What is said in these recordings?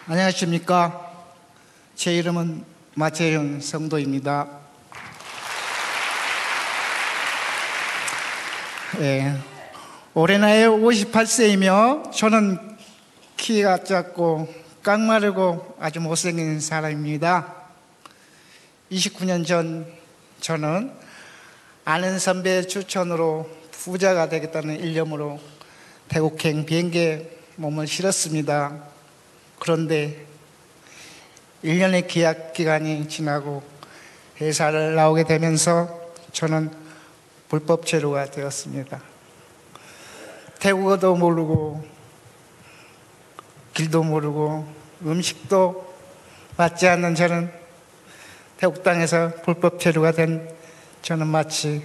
안녕하십니까. 제 이름은 마채형 성도입니다. 올해 나이 58세이며 저는 키가 작고 깡마르고 아주 못생긴 사람입니다. 29년 전 저는 아는 선배 추천으로 부자가 되겠다는 일념으로 태국행 비행기에 몸을 실었습니다. 그런데 1년의 계약 기간이 지나고 회사를 나오게 되면서 저는 불법 체류가 되었습니다. 태국어도 모르고 길도 모르고 음식도 맞지 않는 저는 태국 땅에서 불법 체류가 된 저는 마치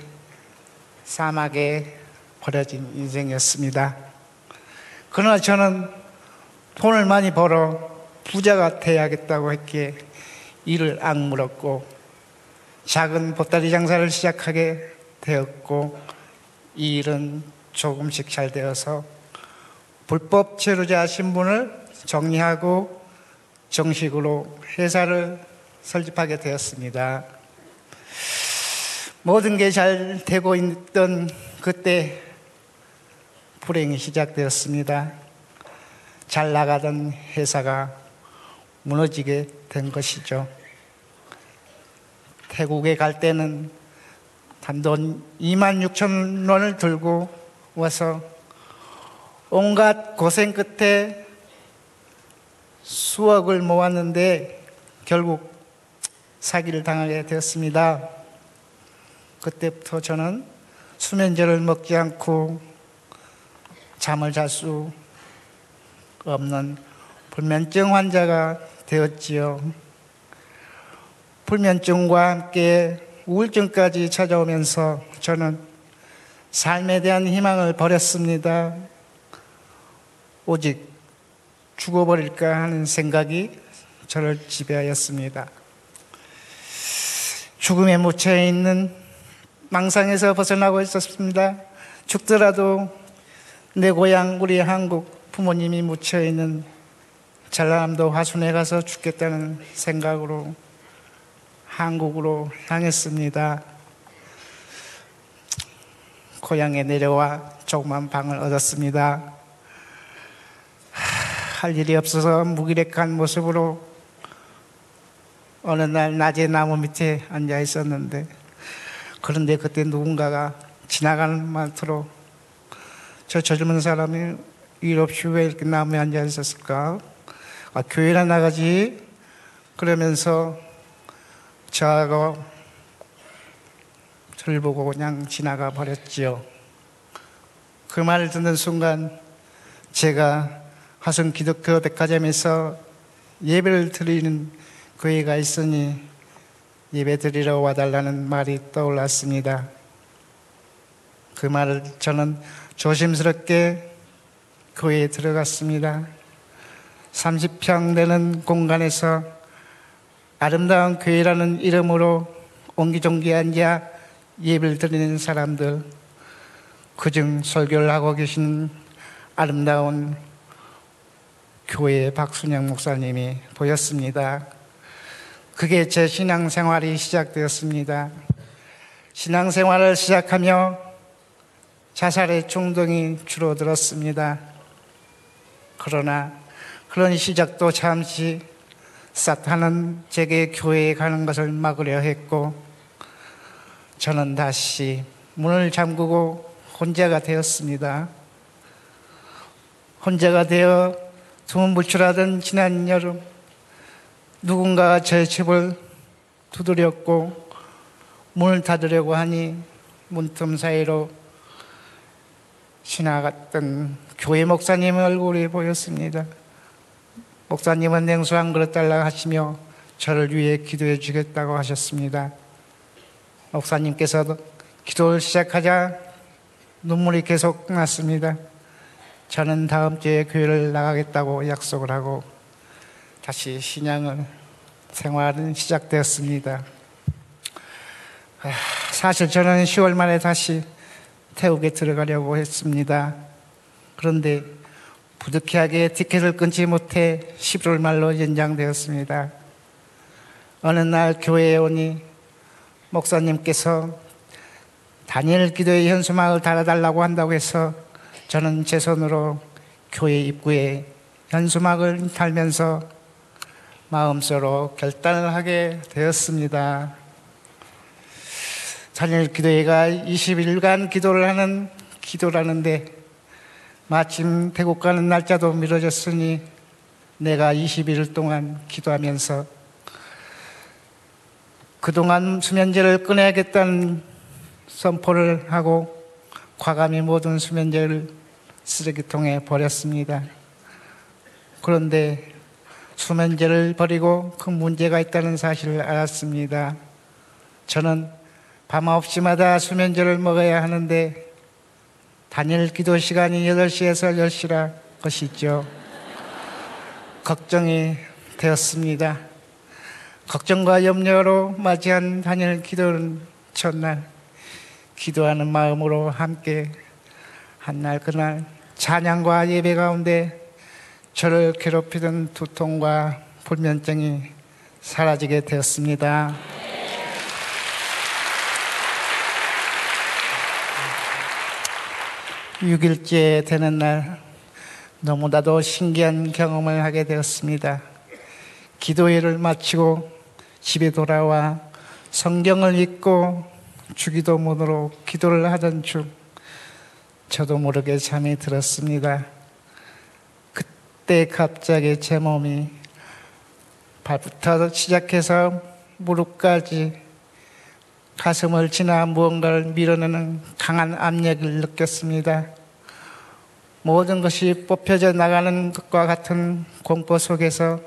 사막에 버려진 인생이었습니다. 그러나 저는 돈을 많이 벌어 부자가 돼야겠다고 했기에 이를 악물었고 작은 보따리 장사를 시작하게 되었고 이 일은 조금씩 잘 되어서 불법 체류자 신분을 정리하고 정식으로 회사를 설립하게 되었습니다. 모든 게 잘 되고 있던 그때 불행이 시작되었습니다. 잘 나가던 회사가 무너지게 된 것이죠. 태국에 갈 때는 단돈 26,000원을 들고 와서 온갖 고생 끝에 수억을 모았는데 결국 사기를 당하게 되었습니다. 그때부터 저는 수면제를 먹지 않고 잠을 잘 수 없는 불면증 환자가 되었지요. 불면증과 함께 우울증까지 찾아오면서 저는 삶에 대한 희망을 버렸습니다. 오직 죽어버릴까 하는 생각이 저를 지배하였습니다. 죽음에 묻혀 있는 망상에서 벗어나고 있었습니다. 죽더라도 내 고향 우리 한국 부모님이 묻혀 있는 전라남도 화순에 가서 죽겠다는 생각으로 한국으로 향했습니다. 고향에 내려와 조그만 방을 얻었습니다. 할 일이 없어서 무기력한 모습으로 어느 날 낮에 나무 밑에 앉아 있었는데 그런데 그때 누군가가 지나가는 말투로 저 젊은 사람이 일 없이 왜 이렇게 나무에 앉아 있었을까? 교회나 나가지? 그러면서 저하고 저를 보고 그냥 지나가 버렸지요. 그 말을 듣는 순간 제가 화순 기독교 백화점에서 예배를 드리는 교회가 있으니 예배 드리러 와달라는 말이 떠올랐습니다. 그 말을 저는 조심스럽게 교회에 들어갔습니다. 30평 되는 공간에서 아름다운 교회라는 이름으로 옹기종기 앉아 예배를 드리는 사람들, 그중 설교를 하고 계신 아름다운 교회의 박순영 목사님이 보였습니다. 그게 제 신앙생활이 시작되었습니다. 신앙생활을 시작하며 자살의 충동이 줄어들었습니다. 그러나 그런 시작도 잠시 사탄은 제게 교회에 가는 것을 막으려 했고 저는 다시 문을 잠그고 혼자가 되었습니다. 혼자가 되어 두문불출하던 지난 여름 누군가가 제 집을 두드렸고 문을 닫으려고 하니 문틈 사이로 지나갔던 교회 목사님의 얼굴이 보였습니다. 목사님은 냉수 한 그릇 달라고 하시며 저를 위해 기도해 주겠다고 하셨습니다. 목사님께서도 기도를 시작하자 눈물이 계속 났습니다. 저는 다음 주에 교회를 나가겠다고 약속을 하고 다시 신앙을 생활은 시작되었습니다. 사실 저는 10월 말에 다시 태국에 들어가려고 했습니다. 그런데 부득이하게 티켓을 끊지 못해 11월 말로 연장되었습니다. 어느 날 교회에 오니 목사님께서 다니엘 기도의 현수막을 달아달라고 한다고 해서 저는 제 손으로 교회 입구에 현수막을 달면서 마음속으로 결단을 하게 되었습니다. 다니엘 기도회가 20일간 기도를 하는 기도라는데 마침 태국 가는 날짜도 미뤄졌으니 내가 21일 동안 기도하면서 그동안 수면제를 끊어야겠다는 선포를 하고 과감히 모든 수면제를 쓰레기통에 버렸습니다. 그런데 수면제를 버리고 큰 문제가 있다는 사실을 알았습니다. 저는 밤 9시마다 수면제를 먹어야 하는데 다니엘 기도 시간이 8시에서 10시라 것이죠. 걱정이 되었습니다. 걱정과 염려로 맞이한 다니엘 기도는 첫날 기도하는 마음으로 함께 한날 그날 찬양과 예배 가운데 저를 괴롭히던 두통과 불면증이 사라지게 되었습니다. (6일째) 되는 날 너무나도 신기한 경험을 하게 되었습니다. 기도회를 마치고 집에 돌아와 성경을 읽고 주기도문으로 기도를 하던 중 저도 모르게 잠이 들었습니다. 그때 갑자기 제 몸이 발부터 시작해서 무릎까지 가슴을 지나 무언가를 밀어내는 강한 압력을 느꼈습니다. 모든 것이 뽑혀져 나가는 것과 같은 공포 속에서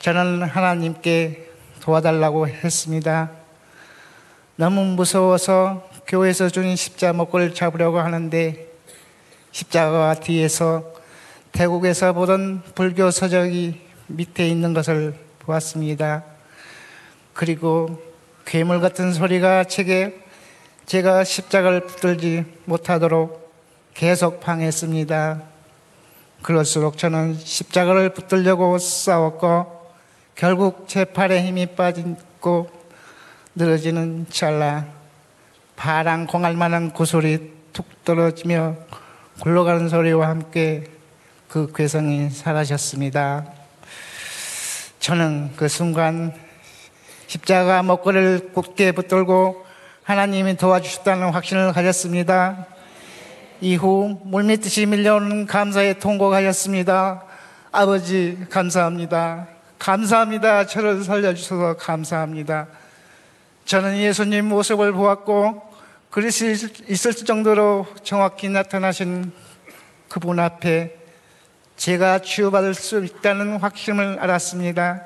저는 하나님께 도와달라고 했습니다. 너무 무서워서 교회에서 주는 십자 목걸이를 잡으려고 하는데 십자가 뒤에서 태국에서 보던 불교 서적이 밑에 있는 것을 보았습니다. 그리고 괴물 같은 소리가 제가 십자가를 붙들지 못하도록 계속 방해했습니다. 그럴수록 저는 십자가를 붙들려고 싸웠고 결국 제 팔에 힘이 빠지고 늘어지는 찰나 파랑 공알만한 구슬이 툭 떨어지며 굴러가는 소리와 함께 그 괴성이 사라졌습니다. 저는 그 순간 십자가 목걸이를 굳게 붙들고 하나님이 도와주셨다는 확신을 가졌습니다. 이후 물밀듯이 밀려오는 감사의 통곡을 하였습니다. 아버지 감사합니다. 감사합니다. 저를 살려주셔서 감사합니다. 저는 예수님 모습을 보았고 그릴 수 있을 정도로 정확히 나타나신 그분 앞에 제가 치유받을 수 있다는 확신을 알았습니다.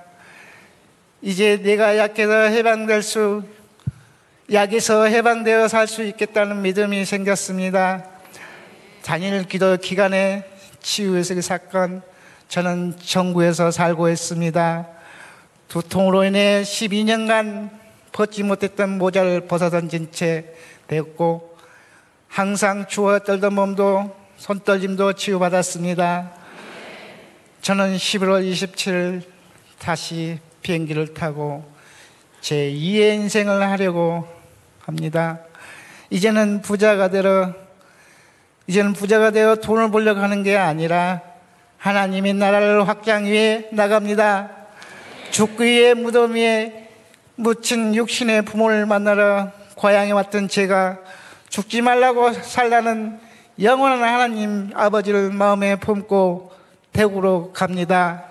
이제 내가 약에서 해방되어 살 수 있겠다는 믿음이 생겼습니다. 다니엘 기도 기간에 치유의 사건, 저는 정부에서 살고 있습니다. 두통으로 인해 12년간 벗지 못했던 모자를 벗어던진 채 되었고 항상 추워 떨던 몸도 손떨림도 치유받았습니다. 저는 11월 27일 다시 비행기를 타고 제 2의 인생을 하려고 합니다. 이제는 부자가 되어 돈을 벌려고 하는 게 아니라 하나님의 나라를 확장 위해 나갑니다. 죽기 위해 무덤 위에 묻힌 육신의 부모를 만나러 고향에 왔던 제가 죽지 말라고 살라는 영원한 하나님 아버지를 마음에 품고 태국으로 갑니다.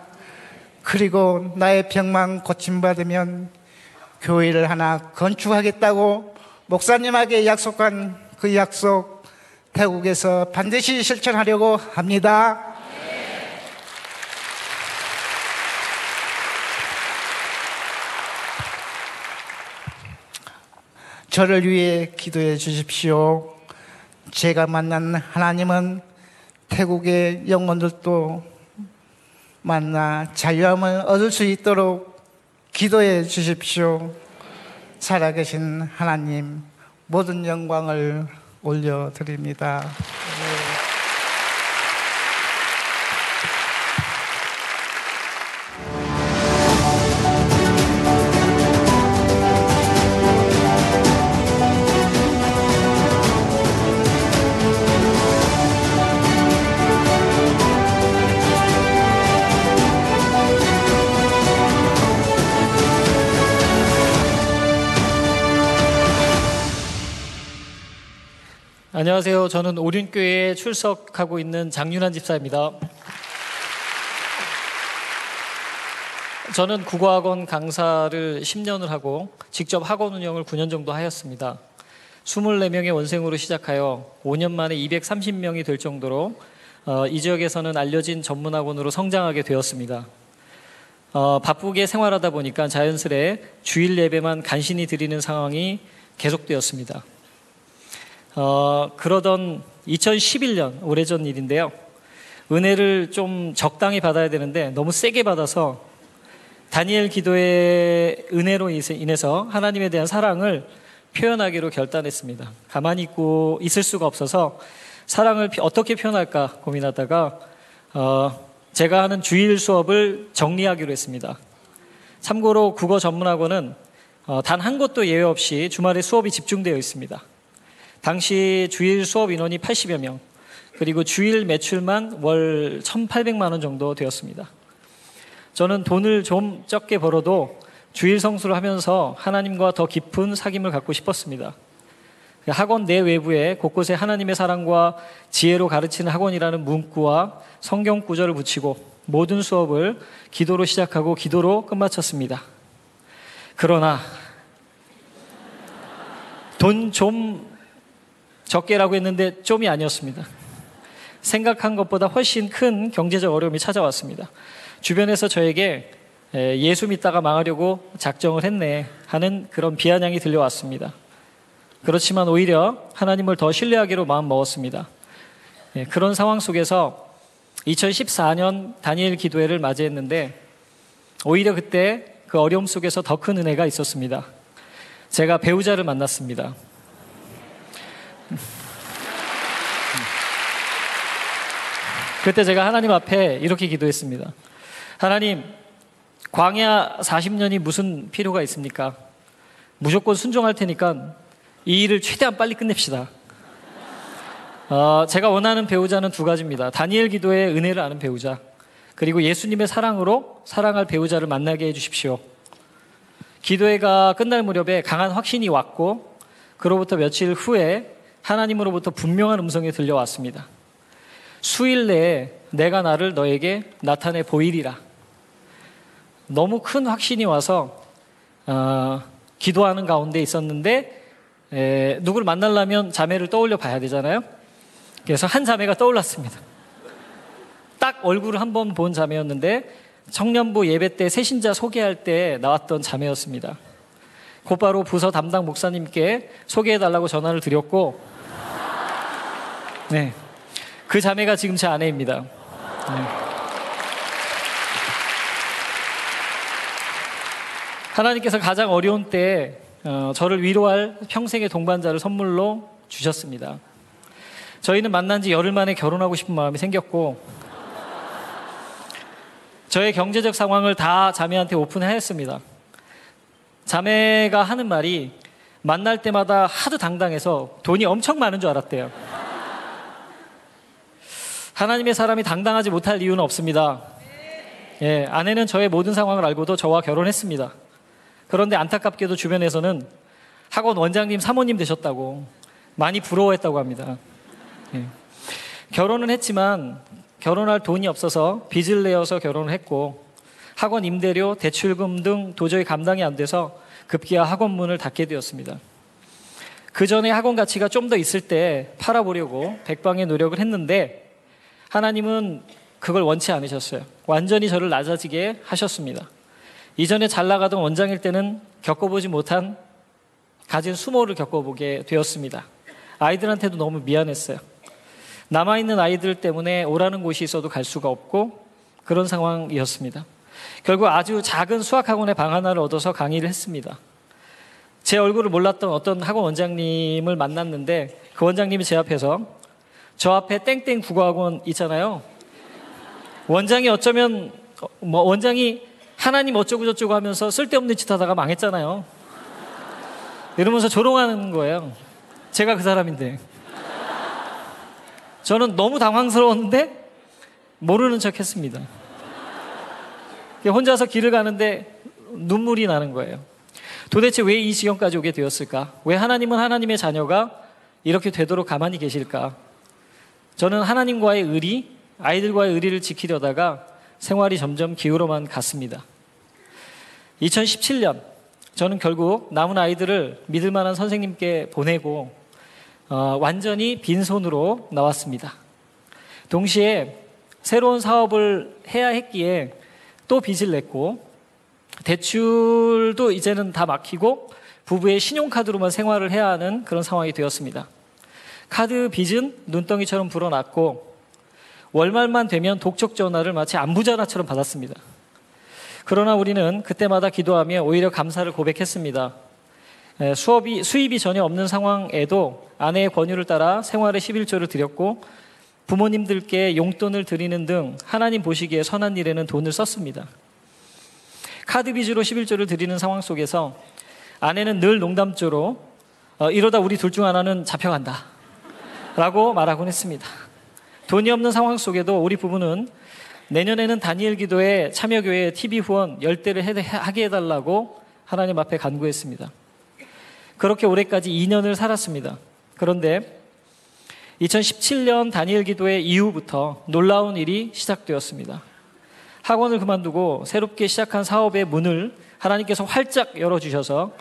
그리고 나의 병만 고침받으면 교회를 하나 건축하겠다고 목사님에게 약속한 그 약속 태국에서 반드시 실천하려고 합니다. 저를 위해 기도해 주십시오. 제가 만난 하나님은 태국의 영혼들도 만나 자유함을 얻을 수 있도록 기도해 주십시오. 살아계신 하나님, 모든 영광을 올려드립니다. 안녕하세요. 저는 오륜교회에 출석하고 있는 장윤환 집사입니다. 저는 국어학원 강사를 10년을 하고 직접 학원 운영을 9년 정도 하였습니다. 24명의 원생으로 시작하여 5년 만에 230명이 될 정도로 이 지역에서는 알려진 전문학원으로 성장하게 되었습니다. 바쁘게 생활하다 보니까 자연스레 주일 예배만 간신히 드리는 상황이 계속되었습니다. 그러던 2011년, 오래전 일인데요. 은혜를 좀 적당히 받아야 되는데 너무 세게 받아서 다니엘 기도의 은혜로 인해서 하나님에 대한 사랑을 표현하기로 결단했습니다. 가만히 있을 수가 없어서 사랑을 어떻게 표현할까 고민하다가 제가 하는 주일 수업을 정리하기로 했습니다. 참고로 국어 전문학원은 단 한 곳도 예외 없이 주말에 수업이 집중되어 있습니다. 당시 주일 수업 인원이 80여 명, 그리고 주일 매출만 월 1,800만 원 정도 되었습니다. 저는 돈을 좀 적게 벌어도 주일 성수를 하면서 하나님과 더 깊은 사귐을 갖고 싶었습니다. 학원 내외부에 곳곳에 하나님의 사랑과 지혜로 가르치는 학원이라는 문구와 성경 구절을 붙이고 모든 수업을 기도로 시작하고 기도로 끝마쳤습니다. 그러나 돈 좀 적게라고 했는데 좀이 아니었습니다. 생각한 것보다 훨씬 큰 경제적 어려움이 찾아왔습니다. 주변에서 저에게 예수 믿다가 망하려고 작정을 했네 하는 그런 비아냥이 들려왔습니다. 그렇지만 오히려 하나님을 더 신뢰하기로 마음먹었습니다. 그런 상황 속에서 2014년 다니엘 기도회를 맞이했는데 오히려 그때 그 어려움 속에서 더 큰 은혜가 있었습니다. 제가 배우자를 만났습니다. 그때 제가 하나님 앞에 이렇게 기도했습니다. 하나님, 광야 40년이 무슨 필요가 있습니까? 무조건 순종할 테니까 이 일을 최대한 빨리 끝냅시다. 제가 원하는 배우자는 두 가지입니다. 다니엘 기도의 은혜를 아는 배우자, 그리고 예수님의 사랑으로 사랑할 배우자를 만나게 해주십시오. 기도회가 끝날 무렵에 강한 확신이 왔고 그로부터 며칠 후에 하나님으로부터 분명한 음성이 들려왔습니다. 수일 내에 내가 나를 너에게 나타내 보이리라. 너무 큰 확신이 와서 기도하는 가운데 있었는데 누구를 만나려면 자매를 떠올려 봐야 되잖아요. 그래서 한 자매가 떠올랐습니다. 딱 얼굴을 한번 본 자매였는데 청년부 예배 때 새신자 소개할 때 나왔던 자매였습니다. 곧바로 부서 담당 목사님께 소개해달라고 전화를 드렸고 네, 그 자매가 지금 제 아내입니다. 네. 하나님께서 가장 어려운 때 저를 위로할 평생의 동반자를 선물로 주셨습니다. 저희는 만난 지 열흘 만에 결혼하고 싶은 마음이 생겼고 저의 경제적 상황을 다 자매한테 오픈하였습니다. 자매가 하는 말이 만날 때마다 하도 당당해서 돈이 엄청 많은 줄 알았대요. 하나님의 사람이 당당하지 못할 이유는 없습니다. 예, 아내는 저의 모든 상황을 알고도 저와 결혼했습니다. 그런데 안타깝게도 주변에서는 학원 원장님, 사모님 되셨다고 많이 부러워했다고 합니다. 예. 결혼은 했지만 결혼할 돈이 없어서 빚을 내어서 결혼을 했고 학원 임대료, 대출금 등 도저히 감당이 안 돼서 급기야 학원 문을 닫게 되었습니다. 그 전에 학원 가치가 좀 더 있을 때 팔아보려고 백방의 노력을 했는데 하나님은 그걸 원치 않으셨어요. 완전히 저를 낮아지게 하셨습니다. 이전에 잘 나가던 원장일 때는 겪어보지 못한 가진 수모를 겪어보게 되었습니다. 아이들한테도 너무 미안했어요. 남아있는 아이들 때문에 오라는 곳이 있어도 갈 수가 없고 그런 상황이었습니다. 결국 아주 작은 수학학원의 방 하나를 얻어서 강의를 했습니다. 제 얼굴을 몰랐던 어떤 학원 원장님을 만났는데 그 원장님이 제 앞에서 저 앞에 땡땡 국어학원 있잖아요. 원장이 어쩌면 원장이 하나님 어쩌고 저쩌고 하면서 쓸데없는 짓 하다가 망했잖아요. 이러면서 조롱하는 거예요. 제가 그 사람인데. 저는 너무 당황스러웠는데 모르는 척 했습니다. 혼자서 길을 가는데 눈물이 나는 거예요. 도대체 왜 이 지경까지 오게 되었을까? 왜 하나님은 하나님의 자녀가 이렇게 되도록 가만히 계실까? 저는 하나님과의 의리, 아이들과의 의리를 지키려다가 생활이 점점 기울어만 갔습니다. 2017년 저는 결국 남은 아이들을 믿을 만한 선생님께 보내고 완전히 빈손으로 나왔습니다. 동시에 새로운 사업을 해야 했기에 또 빚을 냈고 대출도 이제는 다 막히고 부부의 신용카드로만 생활을 해야 하는 그런 상황이 되었습니다. 카드 빚은 눈덩이처럼 불어났고 월말만 되면 독촉 전화를 마치 안부전화처럼 받았습니다. 그러나 우리는 그때마다 기도하며 오히려 감사를 고백했습니다. 수입이 전혀 없는 상황에도 아내의 권유를 따라 생활에 11조를 드렸고 부모님들께 용돈을 드리는 등 하나님 보시기에 선한 일에는 돈을 썼습니다. 카드 빚으로 11조를 드리는 상황 속에서 아내는 늘 농담조로 이러다 우리 둘 중 하나는 잡혀간다 라고 말하곤 했습니다. 돈이 없는 상황 속에도 우리 부부는 내년에는 다니엘 기도회 참여교회 TV 후원 10대를 하게 해달라고 하나님 앞에 간구했습니다. 그렇게 올해까지 2년을 살았습니다. 그런데 2017년 다니엘 기도회 이후부터 놀라운 일이 시작되었습니다. 학원을 그만두고 새롭게 시작한 사업의 문을 하나님께서 활짝 열어주셔서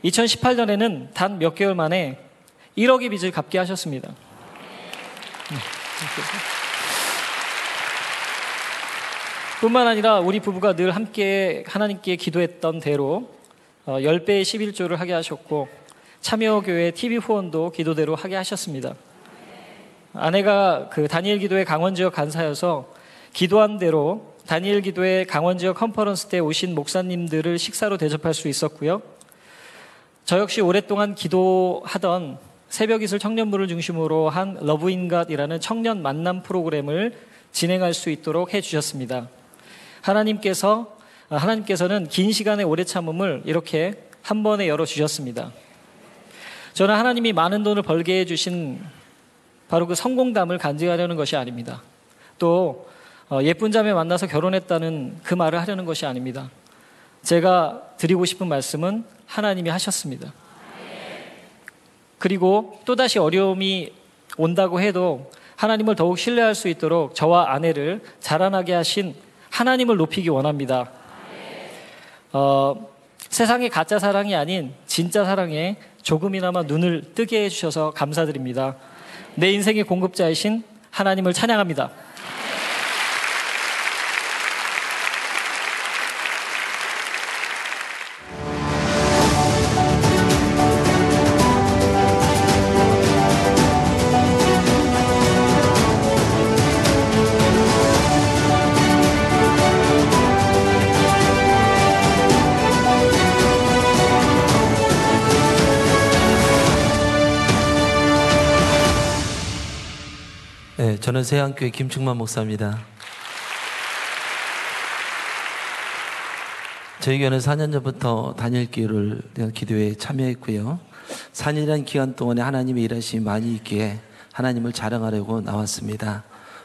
2018년에는 단 몇 개월 만에 1억의 빚을 갚게 하셨습니다. 뿐만 아니라 우리 부부가 늘 함께 하나님께 기도했던 대로 10배의 11조를 하게 하셨고 참여교회 TV 후원도 기도대로 하게 하셨습니다. 아내가 그 다니엘 기도회 강원지역 간사여서 기도한 대로 다니엘 기도회 강원지역 컨퍼런스 때 오신 목사님들을 식사로 대접할 수 있었고요. 저 역시 오랫동안 기도하던 새벽이슬 청년부를 중심으로 한 러브인갓이라는 청년 만남 프로그램을 진행할 수 있도록 해주셨습니다. 하나님께서는 긴 시간의 오래 참음을 이렇게 한 번에 열어주셨습니다. 저는 하나님이 많은 돈을 벌게 해주신 바로 그 성공담을 간증하려는 것이 아닙니다. 또 예쁜 자매 만나서 결혼했다는 그 말을 하려는 것이 아닙니다. 제가 드리고 싶은 말씀은 하나님이 하셨습니다. 그리고 또다시 어려움이 온다고 해도 하나님을 더욱 신뢰할 수 있도록 저와 아내를 자라나게 하신 하나님을 높이기 원합니다. 세상의 가짜 사랑이 아닌 진짜 사랑에 조금이나마 눈을 뜨게 해주셔서 감사드립니다. 내 인생의 공급자이신 하나님을 찬양합니다. 네, 저는 세안교회 김충만 목사입니다. 저희 교회는 4년 전부터 다니엘 기도회에 참여했고요. 4년이라는 기간 동안에 하나님의 일하심이 많이 있기에 하나님을 자랑하려고 나왔습니다.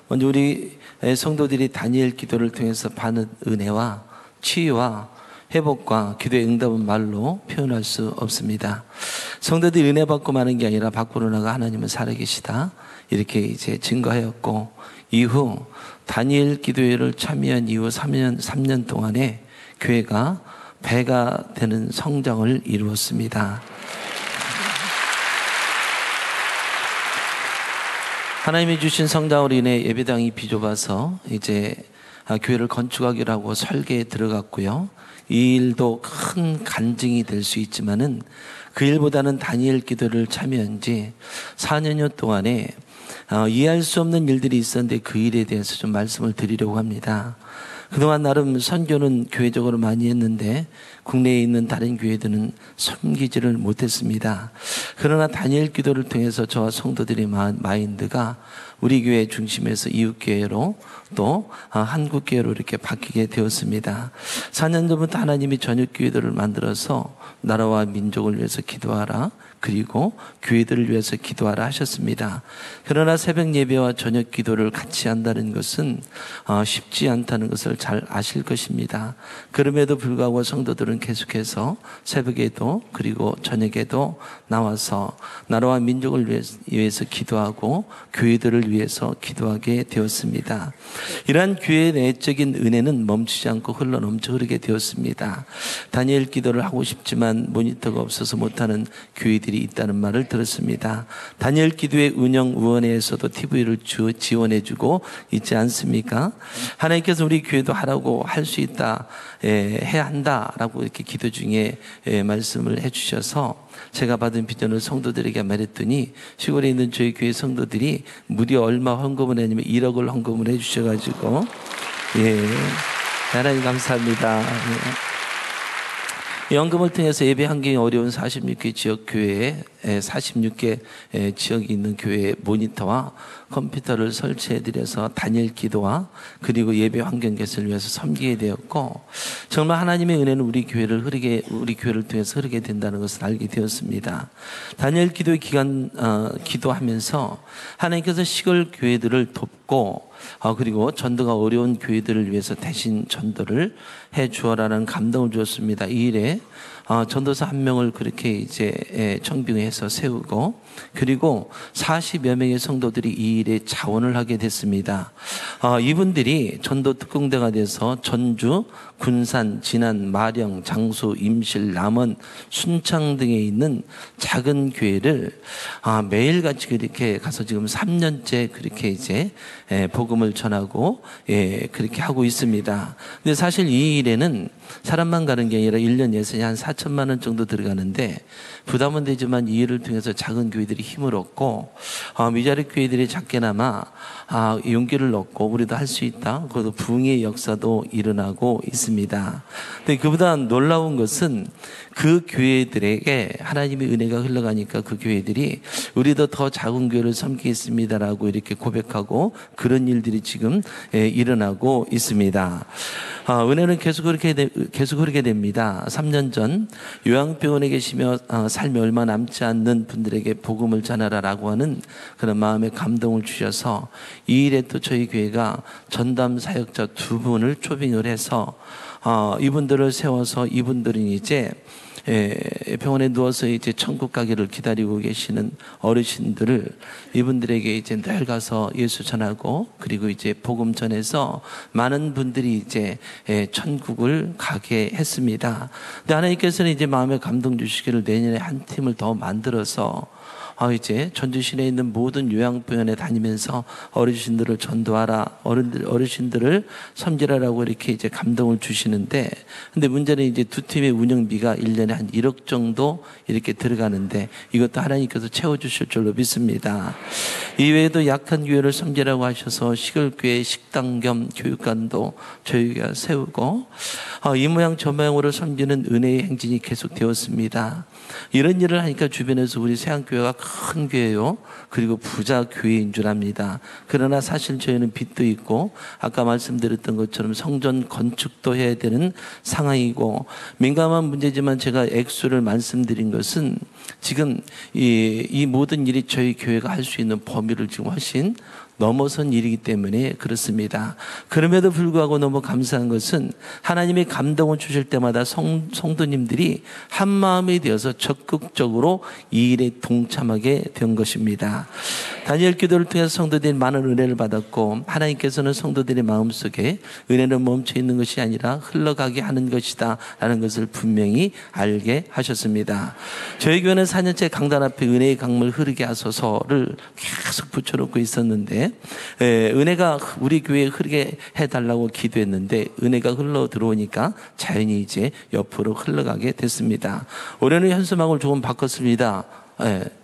먼저 우리 성도들이 다니엘 기도를 통해서 받는 은혜와 치유와 회복과 기도의 응답은 말로 표현할 수 없습니다. 성도들이 은혜 받고 마는 게 아니라 밖으로 나가 하나님은 살아계시다 이렇게 이제 증거하였고, 이후 다니엘 기도회를 참여한 이후 3년 동안에 교회가 배가 되는 성장을 이루었습니다. 하나님이 주신 성장으로 인해 예배당이 비좁아서 이제 교회를 건축하기로 하고 설계에 들어갔고요. 이 일도 큰 간증이 될 수 있지만은 그 일보다는 다니엘 기도를 참여한 지 4년여 동안에 이해할 수 없는 일들이 있었는데 그 일에 대해서 좀 말씀을 드리려고 합니다. 그동안 나름 선교는 교회적으로 많이 했는데 국내에 있는 다른 교회들은 섬기지를 못했습니다. 그러나 다니엘 기도를 통해서 저와 성도들의 마인드가 우리 교회 중심에서 이웃교회로 또 한국교회로 이렇게 바뀌게 되었습니다. 4년 전부터 하나님이 전역교회들을 만들어서 나라와 민족을 위해서 기도하라, 그리고 교회들을 위해서 기도하라 하셨습니다. 그러나 새벽 예배와 저녁 기도를 같이 한다는 것은 쉽지 않다는 것을 잘 아실 것입니다. 그럼에도 불구하고 성도들은 계속해서 새벽에도 그리고 저녁에도 나와서 나라와 민족을 위해서 기도하고 교회들을 위해서 기도하게 되었습니다. 이러한 교회의 내적인 은혜는 멈추지 않고 흘러넘쳐 흐르게 되었습니다. 다니엘 기도를 하고 싶지만 모니터가 없어서 못하는 교회들이 있다는 말을 들었습니다. 다니엘 기도의 운영위원회에서도 TV를 지원해주고 있지 않습니까? 하나님께서 우리 교회도 하라고 할 수 있다, 해야 한다라고 이렇게 기도 중에 말씀을 해주셔서 제가 받은 비전을 성도들에게 말했더니 시골에 있는 저희 교회 성도들이 무려 얼마 헌금을 했냐면 1억을 헌금을 해주셔가지고 하나님 감사합니다. 이 헌금을 통해서 예배 환경이 어려운 46개 지역교회에 46개 지역이 있는 교회에 모니터와 컴퓨터를 설치해드려서 다니엘 기도와 그리고 예배 환경 개선을 위해서 섬기게 되었고, 정말 하나님의 은혜는 우리 교회를 통해서 흐르게 된다는 것을 알게 되었습니다. 다니엘 기도의 기도하면서 하나님께서 시골 교회들을 돕고 그리고 전도가 어려운 교회들을 위해서 대신 전도를 해 주어라는 감동을 주었습니다. 이 일에 전도사 한 명을 그렇게 이제 청빙해서 세우고, 그리고 40여 명의 성도들이 이 일에 자원을 하게 됐습니다. 이분들이 전도 특공대가 돼서 전주, 군산, 진안, 마령, 장수, 임실, 남원, 순창 등에 있는 작은 교회를 매일같이 그렇게 가서 지금 3년째 그렇게 이제 복음을 전하고 그렇게 하고 있습니다. 근데 사실 이 일에는 사람만 가는 게 아니라 1년 예산이 한 4천만 원 정도 들어가는데 부담은 되지만 이 일을 통해서 작은 교회들이 힘을 얻고 미자립 교회들이 작게나마 용기를 얻고 우리도 할 수 있다. 그것도 부흥의 역사도 일어나고 있습니다. 근데 그보다 놀라운 것은 그 교회들에게 하나님의 은혜가 흘러가니까 그 교회들이 우리도 더 작은 교회를 섬기겠습니다라고 이렇게 고백하고 그런 일들이 지금 일어나고 있습니다. 은혜는 계속 흐르게 됩니다. 3년 전 요양병원에 계시며 삶이 얼마 남지 않는 분들에게 복음을 전하라라고 하는 그런 마음의 감동을 주셔서 이 일에 또 저희 교회가 전담 사역자 2분을 초빙을 해서 이분들을 세워서 이분들은 이제 병원에 누워서 이제 천국 가기를 기다리고 계시는 어르신들을 이분들에게 이제 늘 가서 예수 전하고 그리고 이제 복음 전해서 많은 분들이 이제 천국을 가게 했습니다. 근데 하나님께서는 이제 마음에 감동 주시기를 내년에 한 팀을 더 만들어서 이제 전주 시내에 있는 모든 요양병원에 다니면서 어르신들을 전도하라, 어르신들을 섬기라라고 이렇게 이제 감동을 주시는데, 근데 문제는 이제 두 팀의 운영비가 1년에 한 1억 정도 이렇게 들어가는데 이것도 하나님께서 채워주실 줄로 믿습니다. 이외에도 약한 교회를 섬기라고 하셔서 시골교회 식당 겸 교육관도 저희가 세우고 이 모양 저 모양으로 섬기는 은혜의 행진이 계속 되었습니다. 이런 일을 하니까 주변에서 우리 세안교회가 큰 교회요, 그리고 부자 교회인 줄 압니다. 그러나 사실 저희는 빚도 있고 아까 말씀드렸던 것처럼 성전 건축도 해야 되는 상황이고 민감한 문제지만 제가 액수를 말씀드린 것은 지금 이 모든 일이 저희 교회가 할 수 있는 범위를 지금 훨씬 넘어선 일이기 때문에 그렇습니다. 그럼에도 불구하고 너무 감사한 것은 하나님이 감동을 주실 때마다 성도님들이 한 마음이 되어서 적극적으로 이 일에 동참하게 된 것입니다. 다니엘 기도를 통해서 성도들이 많은 은혜를 받았고 하나님께서는 성도들의 마음속에 은혜는 멈춰 있는 것이 아니라 흘러가게 하는 것이다 라는 것을 분명히 알게 하셨습니다. 저희 교회는 4년째 강단 앞에 은혜의 강물 흐르게 하소서를 계속 붙여놓고 있었는데 은혜가 우리 교회에 흐르게 해달라고 기도했는데 은혜가 흘러 들어오니까 자연히 이제 옆으로 흘러가게 됐습니다. 올해는 현수막을 조금 바꿨습니다.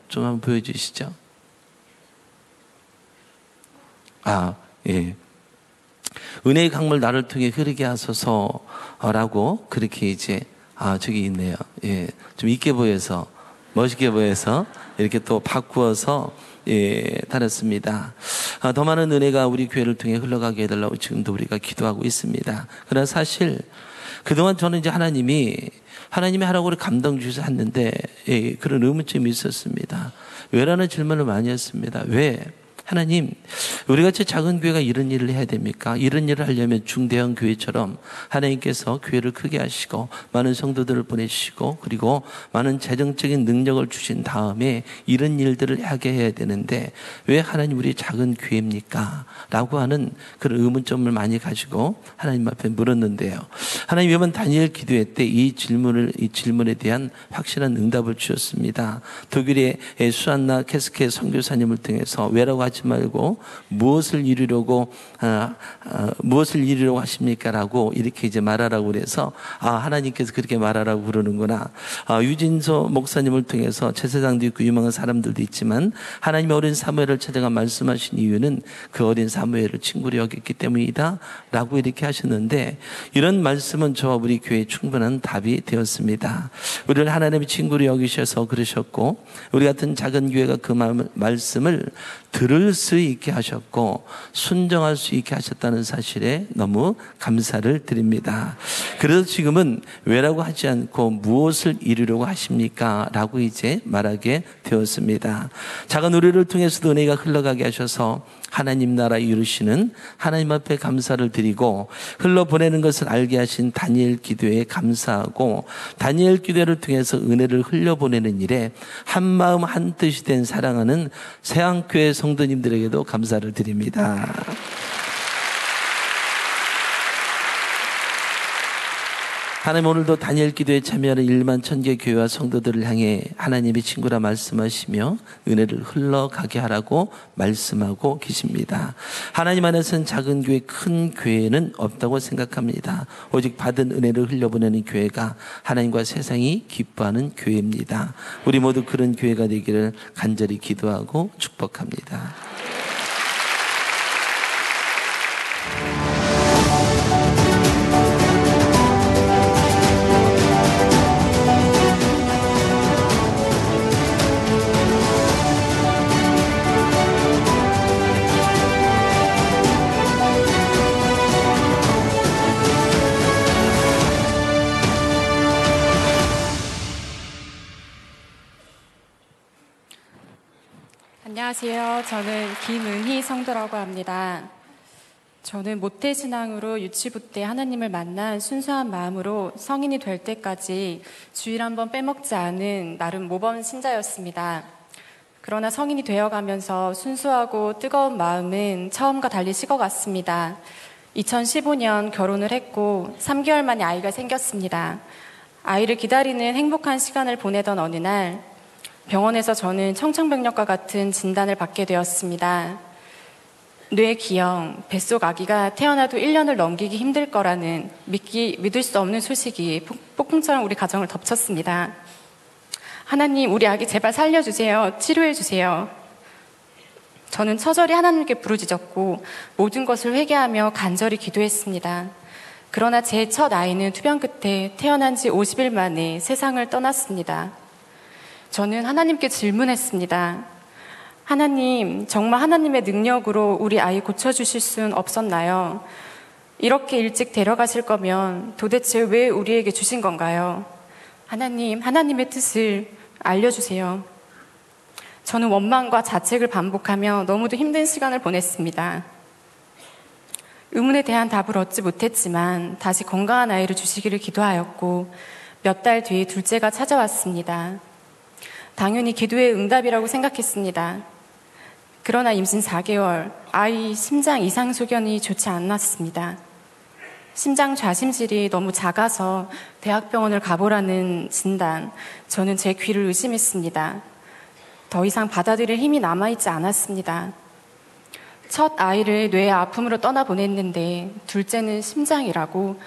좀 한번 보여주시죠. 은혜의 강물 나를 통해 흐르게 하소서라고 그렇게 이제 저기 있네요. 좀 있게 보여서 멋있게 보여서 이렇게 또 바꾸어서 달았습니다. 더 많은 은혜가 우리 교회를 통해 흘러가게 해달라고 지금도 우리가 기도하고 있습니다. 그러나 사실 그동안 저는 이제 하나님이 하라고 감동 주셔서 했는데, 예, 그런 의문점이 있었습니다. 왜라는 질문을 많이 했습니다. 왜? 하나님, 우리 같이 작은 교회가 이런 일을 해야 됩니까? 이런 일을 하려면 중대형 교회처럼 하나님께서 교회를 크게 하시고 많은 성도들을 보내시고 그리고 많은 재정적인 능력을 주신 다음에 이런 일들을 하게 해야 되는데 왜 하나님 우리 작은 교회입니까? 라고 하는 그런 의문점을 많이 가지고 하나님 앞에 물었는데요. 하나님 이번 다니엘 기도회 때 이 질문에 대한 확실한 응답을 주셨습니다. 독일의 수안나 캐스케 선교사님을 통해서 왜라고 하지 말고 무엇을 이루려고 하십니까? 라고 이렇게 이제 말하라고 그래서 하나님께서 그렇게 말하라고 그러는구나. 유진서 목사님을 통해서 제사장도 있고 유명한 사람들도 있지만 하나님의 어린 사무엘을 찾아가 말씀하신 이유는 그 어린 사무엘을 친구로 여겼기 때문이다 라고 이렇게 하셨는데 이런 말씀은 저와 우리 교회에 충분한 답이 되었습니다. 우리를 하나님의 친구로 여기셔서 그러셨고 우리 같은 작은 교회가 그 말씀을 들을 수 있게 하셨고 순종할 수 있게 하셨다는 사실에 너무 감사를 드립니다. 그래서 지금은 왜라고 하지 않고 무엇을 이루려고 하십니까? 라고 이제 말하게 되었습니다. 작은 우리를 통해서도 은혜가 흘러가게 하셔서 하나님 나라 이루시는 하나님 앞에 감사를 드리고 흘러보내는 것을 알게 하신 다니엘 기도에 감사하고 다니엘 기도를 통해서 은혜를 흘려보내는 일에 한마음 한뜻이 된 사랑하는 세안교회 성도님들에게도 감사를 드립니다. 하나님 오늘도 다니엘 기도에 참여하는 1만 1000개 교회와 성도들을 향해 하나님의 친구라 말씀하시며 은혜를 흘러가게 하라고 말씀하고 계십니다. 하나님 안에서는 작은 교회, 큰 교회는 없다고 생각합니다. 오직 받은 은혜를 흘려보내는 교회가 하나님과 세상이 기뻐하는 교회입니다. 우리 모두 그런 교회가 되기를 간절히 기도하고 축복합니다. 안녕하세요. 저는 김은희 성도라고 합니다. 저는 모태신앙으로 유치부 때 하나님을 만난 순수한 마음으로 성인이 될 때까지 주일 한번 빼먹지 않은 나름 모범 신자였습니다. 그러나 성인이 되어가면서 순수하고 뜨거운 마음은 처음과 달리 식어갔습니다. 2015년 결혼을 했고 3개월 만에 아이가 생겼습니다. 아이를 기다리는 행복한 시간을 보내던 어느 날 병원에서 저는 청천벽력과 같은 진단을 받게 되었습니다. 뇌기형, 뱃속 아기가 태어나도 1년을 넘기기 힘들 거라는 믿을 수 없는 소식이 폭풍처럼 우리 가정을 덮쳤습니다. 하나님, 우리 아기 제발 살려주세요. 치료해주세요. 저는 처절히 하나님께 부르짖었고 모든 것을 회개하며 간절히 기도했습니다. 그러나 제 첫 아이는 투병 끝에 태어난 지 50일 만에 세상을 떠났습니다. 저는 하나님께 질문했습니다. 하나님, 정말 하나님의 능력으로 우리 아이 고쳐주실 순 없었나요? 이렇게 일찍 데려가실 거면 도대체 왜 우리에게 주신 건가요? 하나님, 하나님의 뜻을 알려주세요. 저는 원망과 자책을 반복하며 너무도 힘든 시간을 보냈습니다. 의문에 대한 답을 얻지 못했지만 다시 건강한 아이를 주시기를 기도하였고 몇 달 뒤에 둘째가 찾아왔습니다. 당연히 기도의 응답이라고 생각했습니다. 그러나 임신 4개월, 아이 심장 이상 소견이 좋지 않았습니다. 심장 좌심실이 너무 작아서 대학병원을 가보라는 진단, 저는 제 귀를 의심했습니다. 더 이상 받아들일 힘이 남아있지 않았습니다. 첫 아이를 뇌의 아픔으로 떠나보냈는데 둘째는 심장이라고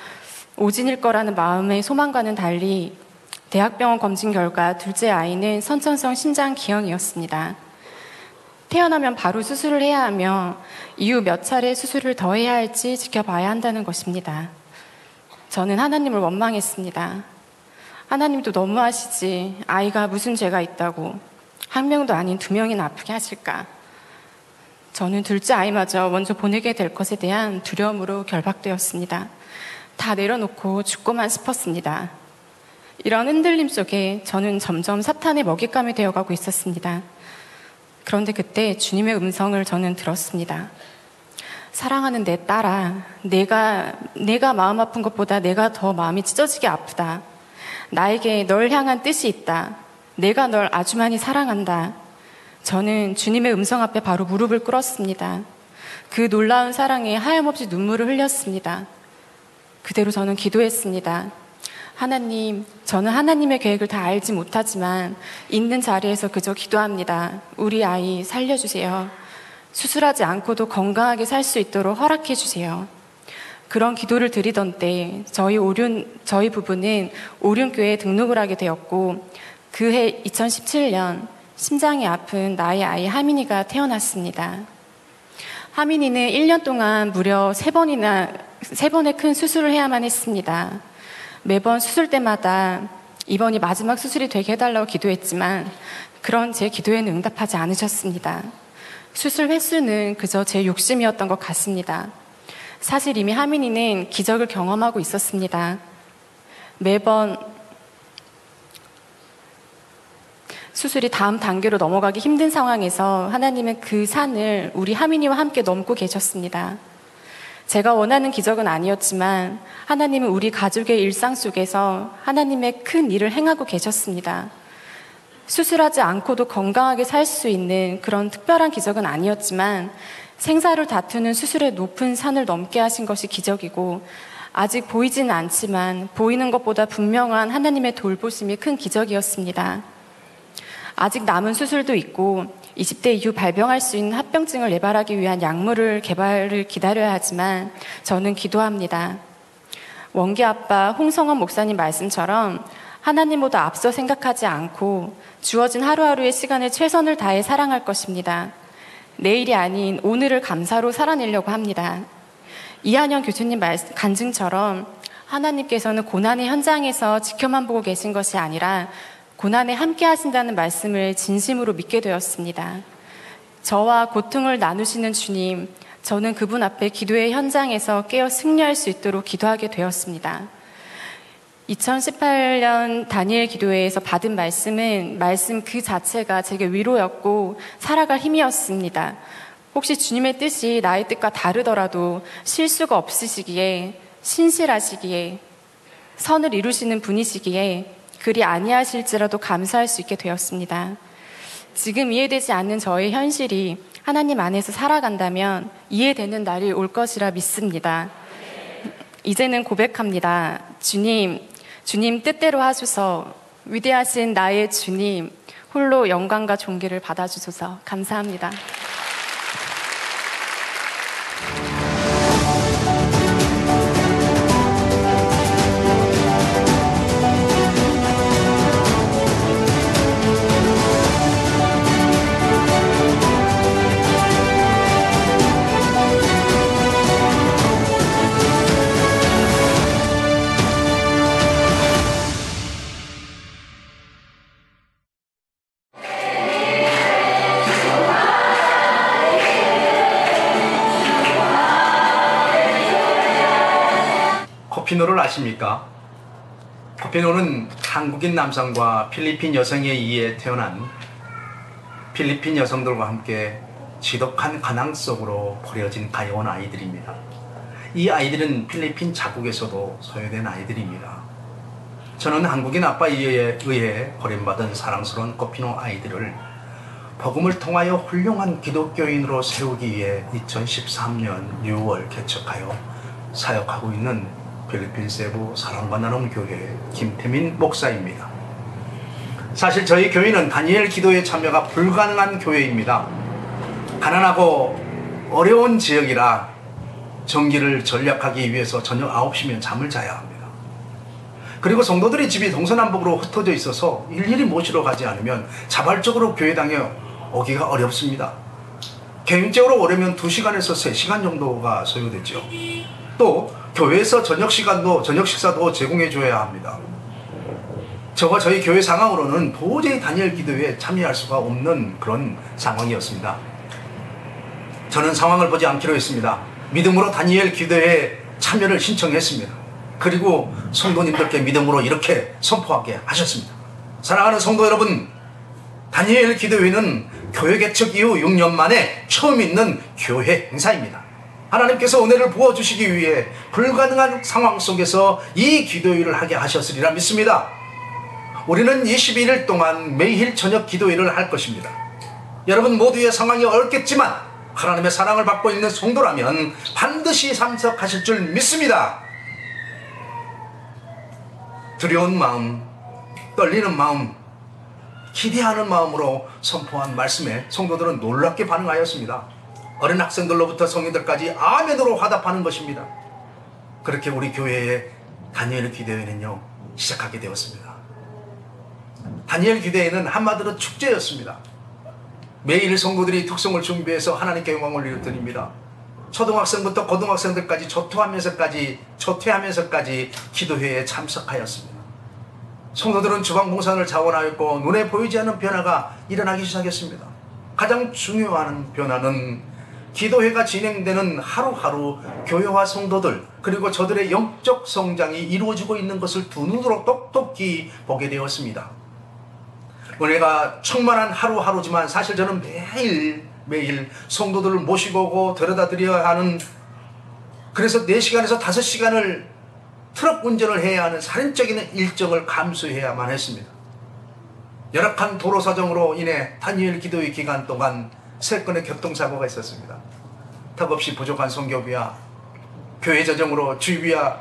오진일 거라는 마음의 소망과는 달리 대학병원 검진 결과 둘째 아이는 선천성 심장 기형이었습니다. 태어나면 바로 수술을 해야 하며 이후 몇 차례 수술을 더 해야 할지 지켜봐야 한다는 것입니다. 저는 하나님을 원망했습니다. 하나님도 너무하시지. 아이가 무슨 죄가 있다고 한 명도 아닌 2명이나 아프게 하실까. 저는 둘째 아이마저 먼저 보내게 될 것에 대한 두려움으로 결박되었습니다. 다 내려놓고 죽고만 싶었습니다. 이런 흔들림 속에 저는 점점 사탄의 먹잇감이 되어가고 있었습니다. 그런데 그때 주님의 음성을 저는 들었습니다. 사랑하는 내 딸아, 내가 마음 아픈 것보다 내가 더 마음이 찢어지게 아프다. 나에게 널 향한 뜻이 있다. 내가 널 아주 많이 사랑한다. 저는 주님의 음성 앞에 바로 무릎을 꿇었습니다. 그 놀라운 사랑에 하염없이 눈물을 흘렸습니다. 그대로 저는 기도했습니다. 하나님, 저는 하나님의 계획을 다 알지 못하지만 있는 자리에서 그저 기도합니다. 우리 아이 살려주세요. 수술하지 않고도 건강하게 살 수 있도록 허락해 주세요. 그런 기도를 드리던 때 저희 부부는 오륜교회에 등록을 하게 되었고 그해 2017년 심장이 아픈 나의 아이 하민이가 태어났습니다. 하민이는 1년 동안 무려 3번의 큰 수술을 해야만 했습니다. 매번 수술 때마다 이번이 마지막 수술이 되게 해달라고 기도했지만 그런 제 기도에는 응답하지 않으셨습니다. 수술 횟수는 그저 제 욕심이었던 것 같습니다. 사실 이미 하민이는 기적을 경험하고 있었습니다. 매번 수술이 다음 단계로 넘어가기 힘든 상황에서 하나님은 그 산을 우리 하민이와 함께 넘고 계셨습니다. 제가 원하는 기적은 아니었지만 하나님은 우리 가족의 일상 속에서 하나님의 큰 일을 행하고 계셨습니다. 수술하지 않고도 건강하게 살 수 있는 그런 특별한 기적은 아니었지만 생사를 다투는 수술의 높은 산을 넘게 하신 것이 기적이고 아직 보이지는 않지만 보이는 것보다 분명한 하나님의 돌보심이 큰 기적이었습니다. 아직 남은 수술도 있고 20대 이후 발병할 수 있는 합병증을 예방하기 위한 약물을 개발을 기다려야 하지만 저는 기도합니다. 원기 아빠 홍성원 목사님 말씀처럼 하나님보다 앞서 생각하지 않고 주어진 하루하루의 시간에 최선을 다해 사랑할 것입니다. 내일이 아닌 오늘을 감사로 살아내려고 합니다. 이한영 교수님 간증처럼 하나님께서는 고난의 현장에서 지켜만 보고 계신 것이 아니라 고난에 함께 하신다는 말씀을 진심으로 믿게 되었습니다. 저와 고통을 나누시는 주님, 저는 그분 앞에 기도의 현장에서 깨어 승리할 수 있도록 기도하게 되었습니다. 2018년 다니엘 기도회에서 받은 말씀 그 자체가 제게 위로였고 살아갈 힘이었습니다. 혹시 주님의 뜻이 나의 뜻과 다르더라도 실수가 없으시기에 신실하시기에 선을 이루시는 분이시기에 그리 아니하실지라도 감사할 수 있게 되었습니다. 지금 이해되지 않는 저의 현실이 하나님 안에서 살아간다면 이해되는 날이 올 것이라 믿습니다. 이제는 고백합니다. 주님 뜻대로 하소서. 위대하신 나의 주님, 홀로 영광과 존귀를 받아주소서. 감사합니다. 코피노를 아십니까? 코피노는 한국인 남성과 필리핀 여성에 의해 태어난 필리핀 여성들과 함께 지독한 가난 속으로 버려진 가여운 아이들입니다. 이 아이들은 필리핀 자국에서도 소유된 아이들입니다. 저는 한국인 아빠에 의해 버림받은 사랑스러운 코피노 아이들을 복음을 통하여 훌륭한 기독교인으로 세우기 위해 2013년 6월 개척하여 사역하고 있는 필리핀 세부 사랑과 나눔 교회 김태민 목사입니다. 사실 저희 교회는 다니엘 기도에 참여가 불가능한 교회입니다. 가난하고 어려운 지역이라 전기를 전략하기 위해서 저녁 9시면 잠을 자야 합니다. 그리고 성도들의 집이 동서남북으로 흩어져 있어서 일일이 모시러 가지 않으면 자발적으로 교회당에 오기가 어렵습니다. 개인적으로 오려면 2시간에서 3시간 정도가 소요되죠. 또 교회에서 저녁 식사도 제공해 줘야 합니다. 저와 저희 교회 상황으로는 도저히 다니엘 기도회에 참여할 수가 없는 그런 상황이었습니다. 저는 상황을 보지 않기로 했습니다. 믿음으로 다니엘 기도회에 참여를 신청했습니다. 그리고 성도님들께 믿음으로 이렇게 선포하게 하셨습니다. 사랑하는 성도 여러분, 다니엘 기도회는 교회 개척 이후 6년 만에 처음 있는 교회 행사입니다. 하나님께서 은혜를 부어주시기 위해 불가능한 상황 속에서 이 기도회를 하게 하셨으리라 믿습니다. 우리는 21일 동안 매일 저녁 기도회를 할 것입니다. 여러분 모두의 상황이 어렵겠지만 하나님의 사랑을 받고 있는 성도라면 반드시 참석하실 줄 믿습니다. 두려운 마음, 떨리는 마음, 기대하는 마음으로 선포한 말씀에 성도들은 놀랍게 반응하였습니다. 어린 학생들로부터 성인들까지 아멘으로 화답하는 것입니다. 그렇게 우리 교회의 다니엘 기도회는요 시작하게 되었습니다. 다니엘 기도회는 한마디로 축제였습니다. 매일 성도들이 특성을 준비해서 하나님께 영광을 올려드립니다. 초등학생부터 고등학생들까지 조퇴하면서까지 기도회에 참석하였습니다. 성도들은 주방봉사를 자원하였고 눈에 보이지 않는 변화가 일어나기 시작했습니다. 가장 중요한 변화는 기도회가 진행되는 하루하루 교회와 성도들 그리고 저들의 영적 성장이 이루어지고 있는 것을 두 눈으로 똑똑히 보게 되었습니다. 은혜가 충만한 하루하루지만 사실 저는 매일 성도들을 모시고 오고 데려다 드려야 하는, 그래서 4시간에서 5시간을 트럭 운전을 해야 하는 살인적인 일정을 감수해야만 했습니다. 열악한 도로 사정으로 인해 다니엘 기도회 기간 동안 3건의 교통사고가 있었습니다. 턱없이 부족한 성교비와 교회 재정으로 주비와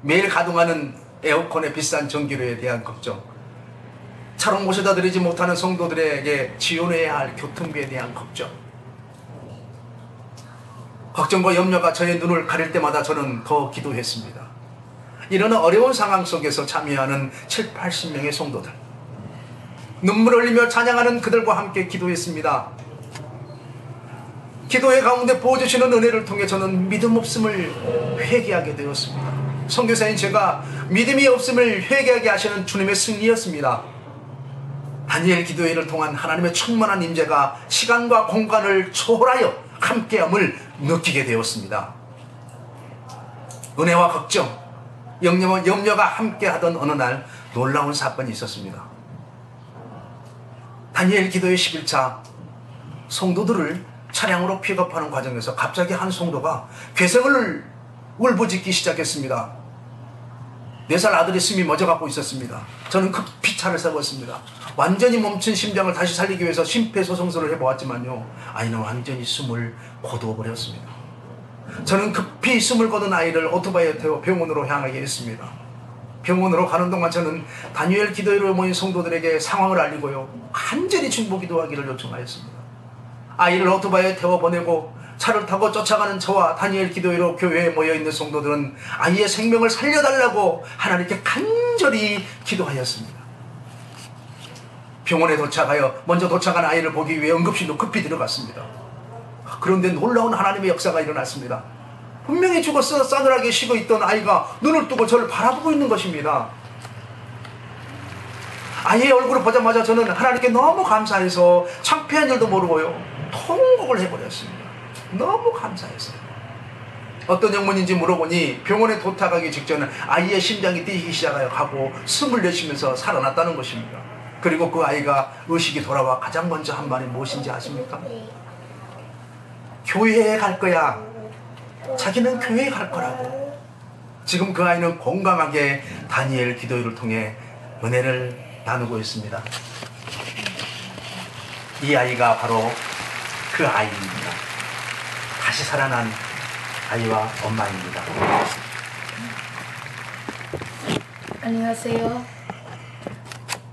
매일 가동하는 에어컨의 비싼 전기료에 대한 걱정, 차로 모셔다 드리지 못하는 성도들에게 지원해야 할 교통비에 대한 걱정과 염려가 저의 눈을 가릴 때마다 저는 더 기도했습니다. 이런 어려운 상황 속에서 참여하는 7, 80명의 성도들, 눈물 흘리며 찬양하는 그들과 함께 기도했습니다. 기도회 가운데 부어주시는 은혜를 통해 저는 믿음 없음을 회개하게 되었습니다. 선교사인 제가 믿음이 없음을 회개하게 하시는 주님의 승리였습니다. 다니엘 기도회를 통한 하나님의 충만한 임재가 시간과 공간을 초월하여 함께함을 느끼게 되었습니다. 은혜와 걱정, 염려가 함께하던 어느 날 놀라운 사건이 있었습니다. 다니엘 기도회 11차 성도들을 차량으로 픽업하는 과정에서 갑자기 한 성도가 괴성을 울부짖기 시작했습니다. 4살 아들이 숨이 멎어가고 있었습니다. 저는 급히 차를 세웠습니다. 완전히 멈춘 심장을 다시 살리기 위해서 심폐소생술을 해보았지만요, 아이는 완전히 숨을 거두어버렸습니다. 저는 급히 숨을 거둔 아이를 오토바이에 태워 병원으로 향하게 했습니다. 병원으로 가는 동안 저는 다니엘 기도회로 모인 성도들에게 상황을 알리고요, 간절히 중보 기도하기를 요청하였습니다. 아이를 오토바이에 태워보내고 차를 타고 쫓아가는 저와 다니엘 기도회로 교회에 모여있는 성도들은 아이의 생명을 살려달라고 하나님께 간절히 기도하였습니다. 병원에 도착하여 먼저 도착한 아이를 보기 위해 응급실로 급히 들어갔습니다. 그런데 놀라운 하나님의 역사가 일어났습니다. 분명히 죽어서 싸늘하게 쉬고 있던 아이가 눈을 뜨고 저를 바라보고 있는 것입니다. 아이의 얼굴을 보자마자 저는 하나님께 너무 감사해서 창피한 줄도 모르고요, 통곡을 해버렸습니다. 너무 감사해서. 어떤 영문인지 물어보니 병원에 도착하기 직전에 아이의 심장이 뛰기 시작하고 숨을 내쉬면서 살아났다는 것입니다. 그리고 그 아이가 의식이 돌아와 가장 먼저 한 말이 무엇인지 아십니까? 교회에 갈 거야. 자기는 교회에 갈 거라고. 지금 그 아이는 건강하게 다니엘 기도회를 통해 은혜를 나누고 있습니다. 이 아이가 바로 그 아이입니다. 다시 살아난 아이와 엄마입니다. 안녕하세요.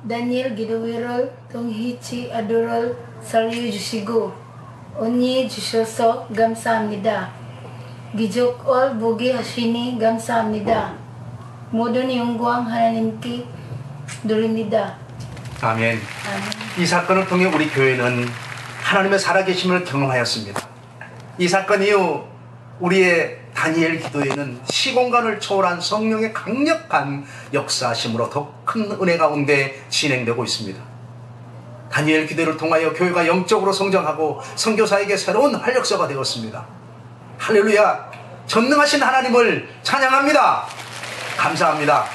다니엘 기도회를 통히치 아도를 살려주시고 언니 주셔서 감사합니다. 기적을 보게 하시니 감사합니다. 모든 영광 하나님께 드립니다. 아멘. 이 사건을 통해 우리 교회는 하나님의 살아계심을 경험하였습니다. 이 사건 이후 우리의 다니엘 기도회는 시공간을 초월한 성령의 강력한 역사심으로 더 큰 은혜 가운데 진행되고 있습니다. 다니엘 기도회를 통하여 교회가 영적으로 성장하고 선교사에게 새로운 활력소가 되었습니다. 할렐루야! 전능하신 하나님을 찬양합니다. 감사합니다.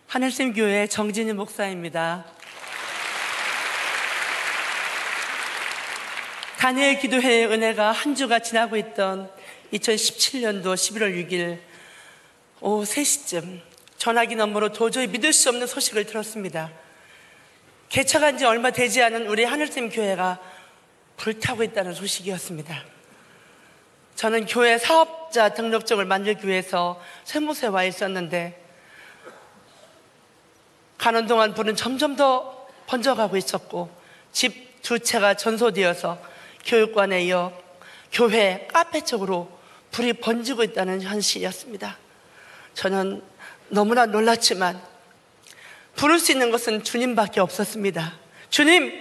하늘샘교회 정진희 목사입니다. 다니엘 기도회의 은혜가 한 주가 지나고 있던 2017년도 11월 6일 오후 3시쯤 전화기 너머로 도저히 믿을 수 없는 소식을 들었습니다. 개척한 지 얼마 되지 않은 우리 하늘샘교회가 불타고 있다는 소식이었습니다. 저는 교회 사업자 등록증을 만들기 위해서 세무서에 와 있었는데 가는 동안 불은 점점 더 번져가고 있었고 집 2채가 전소되어서 교육관에 이어 교회 카페 쪽으로 불이 번지고 있다는 현실이었습니다. 저는 너무나 놀랐지만 부를 수 있는 것은 주님밖에 없었습니다. 주님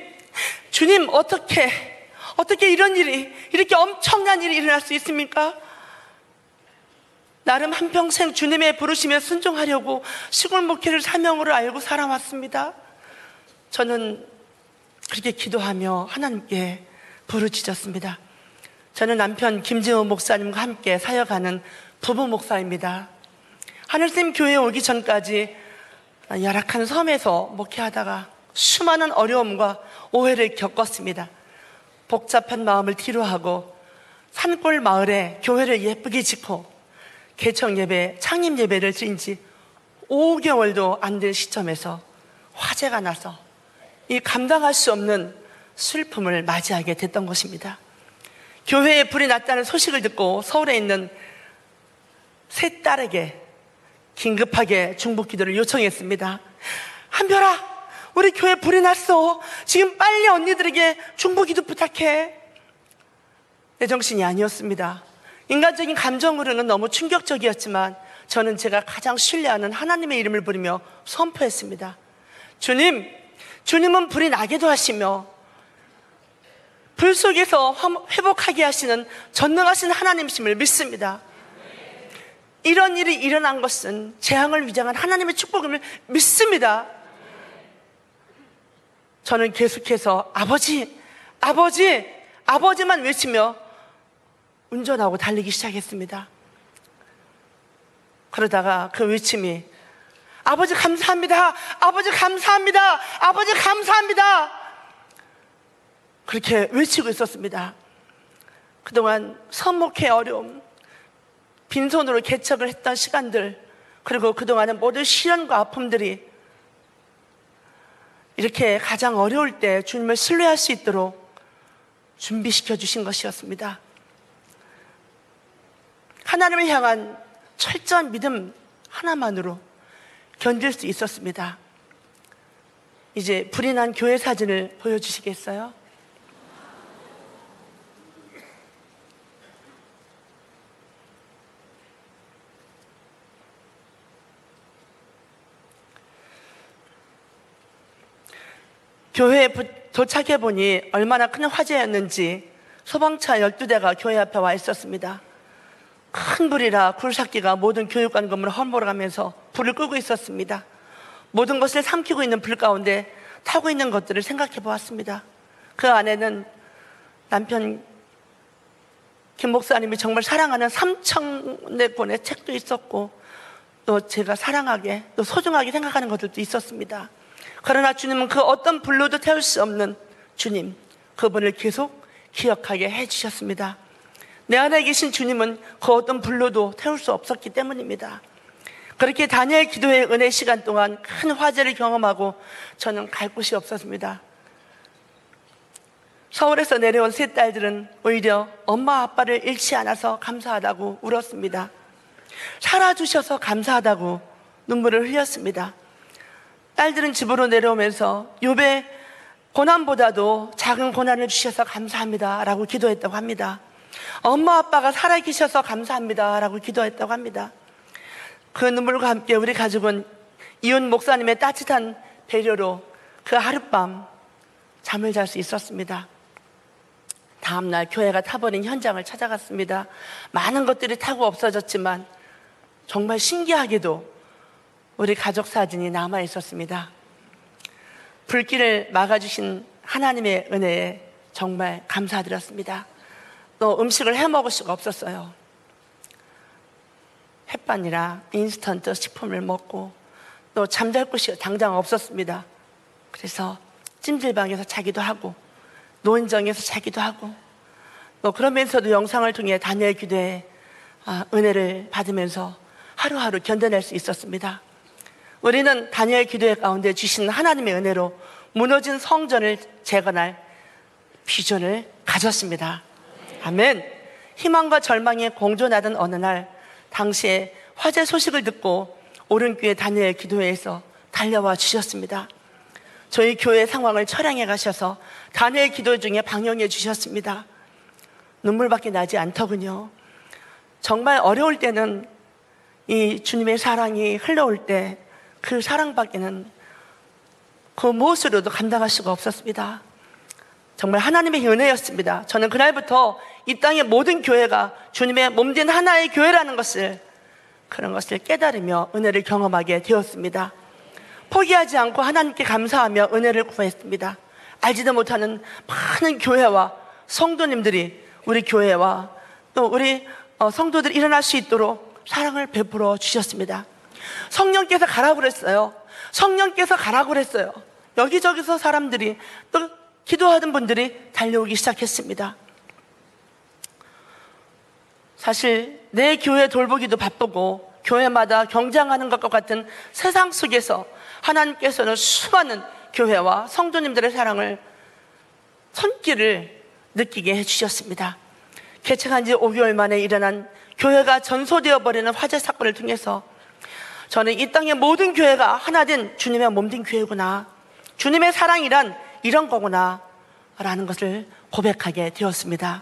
어떻게 이런 일이, 이렇게 엄청난 일이 일어날 수 있습니까? 나름 한평생 주님의 부르심에 순종하려고 시골 목회를 사명으로 알고 살아왔습니다. 저는 그렇게 기도하며 하나님께 부르짖었습니다. 저는 남편 김재호 목사님과 함께 사역하는 부부 목사입니다. 하늘샘 교회에 오기 전까지 열악한 섬에서 목회하다가 수많은 어려움과 오해를 겪었습니다. 복잡한 마음을 뒤로하고 산골 마을에 교회를 예쁘게 짓고 개척 예배, 창립 예배를 드린 지 5개월도 안 된 시점에서 화재가 나서 이 감당할 수 없는 슬픔을 맞이하게 됐던 것입니다. 교회에 불이 났다는 소식을 듣고 서울에 있는 세 딸에게 긴급하게 중보 기도를 요청했습니다. 한별아, 우리 교회에 불이 났어. 지금 빨리 언니들에게 중보 기도 부탁해. 내 정신이 아니었습니다. 인간적인 감정으로는 너무 충격적이었지만 저는 제가 가장 신뢰하는 하나님의 이름을 부르며 선포했습니다. 주님은 불이 나게도 하시며 불 속에서 회복하게 하시는 전능하신 하나님이심을 믿습니다. 이런 일이 일어난 것은 재앙을 위장한 하나님의 축복임을 믿습니다. 저는 계속해서 아버지만 외치며 운전하고 달리기 시작했습니다. 그러다가 그 외침이 아버지 감사합니다, 아버지 감사합니다, 아버지 감사합니다, 그렇게 외치고 있었습니다. 그동안 선목의 어려움, 빈손으로 개척을 했던 시간들, 그리고 그동안의 모든 시련과 아픔들이 이렇게 가장 어려울 때 주님을 신뢰할 수 있도록 준비시켜 주신 것이었습니다. 하나님을 향한 철저한 믿음 하나만으로 견딜 수 있었습니다. 이제 불이 난 교회 사진을 보여주시겠어요? 교회에 도착해보니 얼마나 큰 화재였는지 소방차 12대가 교회 앞에 와 있었습니다. 큰 불이라 굴삭기가 모든 교육관 건물을 헐몰아가면서 불을 끄고 있었습니다. 모든 것을 삼키고 있는 불 가운데 타고 있는 것들을 생각해 보았습니다. 그 안에는 남편 김 목사님이 정말 사랑하는 3,000여 권의 책도 있었고 또 제가 사랑하게 또 소중하게 생각하는 것들도 있었습니다. 그러나 주님은 그 어떤 불로도 태울 수 없는 주님, 그분을 계속 기억하게 해주셨습니다. 내 안에 계신 주님은 그 어떤 불로도 태울 수 없었기 때문입니다. 그렇게 다니엘 기도의 은혜 시간 동안 큰 화재를 경험하고 저는 갈 곳이 없었습니다. 서울에서 내려온 세 딸들은 오히려 엄마 아빠를 잃지 않아서 감사하다고 울었습니다. 살아주셔서 감사하다고 눈물을 흘렸습니다. 딸들은 집으로 내려오면서 욥의 고난보다도 작은 고난을 주셔서 감사합니다 라고 기도했다고 합니다. 엄마 아빠가 살아계셔서 감사합니다 라고 기도했다고 합니다. 그 눈물과 함께 우리 가족은 이혼 목사님의 따뜻한 배려로 그 하룻밤 잠을 잘 수 있었습니다. 다음날 교회가 타버린 현장을 찾아갔습니다. 많은 것들이 타고 없어졌지만 정말 신기하게도 우리 가족 사진이 남아 있었습니다. 불길을 막아주신 하나님의 은혜에 정말 감사드렸습니다. 또 음식을 해 먹을 수가 없었어요. 햇반이랑 인스턴트 식품을 먹고 또 잠잘 곳이 당장 없었습니다. 그래서 찜질방에서 자기도 하고 노인정에서 자기도 하고 또 그러면서도 영상을 통해 다니엘 기도에 은혜를 받으면서 하루하루 견뎌낼 수 있었습니다. 우리는 다니엘 기도회 가운데 주신 하나님의 은혜로 무너진 성전을 재건할 비전을 가졌습니다. 아멘. 희망과 절망이 공존하던 어느 날 당시에 화재 소식을 듣고 오른교회 다니엘 기도회에서 달려와 주셨습니다. 저희 교회 상황을 처량해 가셔서 다니엘 기도 중에 방영해 주셨습니다. 눈물밖에 나지 않더군요. 정말 어려울 때는 이 주님의 사랑이 흘러올 때 그 사랑밖에는 그 무엇으로도 감당할 수가 없었습니다. 정말 하나님의 은혜였습니다. 저는 그날부터 이 땅의 모든 교회가 주님의 몸된 하나의 교회라는 것을, 그런 것을 깨달으며 은혜를 경험하게 되었습니다. 포기하지 않고 하나님께 감사하며 은혜를 구했습니다. 알지도 못하는 많은 교회와 성도님들이 우리 교회와 또 우리 성도들이 일어날 수 있도록 사랑을 베풀어 주셨습니다. 성령께서 가라고 그랬어요. 성령께서 가라고 그랬어요. 여기저기서 사람들이 또 기도하던 분들이 달려오기 시작했습니다. 사실 내 교회 돌보기도 바쁘고 교회마다 경쟁하는 것과 같은 세상 속에서 하나님께서는 수많은 교회와 성도님들의 사랑을, 손길을 느끼게 해주셨습니다. 개척한 지 5개월 만에 일어난 교회가 전소되어 버리는 화재 사건을 통해서 저는 이 땅의 모든 교회가 하나 된 주님의 몸된 교회구나, 주님의 사랑이란 이런 거구나 라는 것을 고백하게 되었습니다.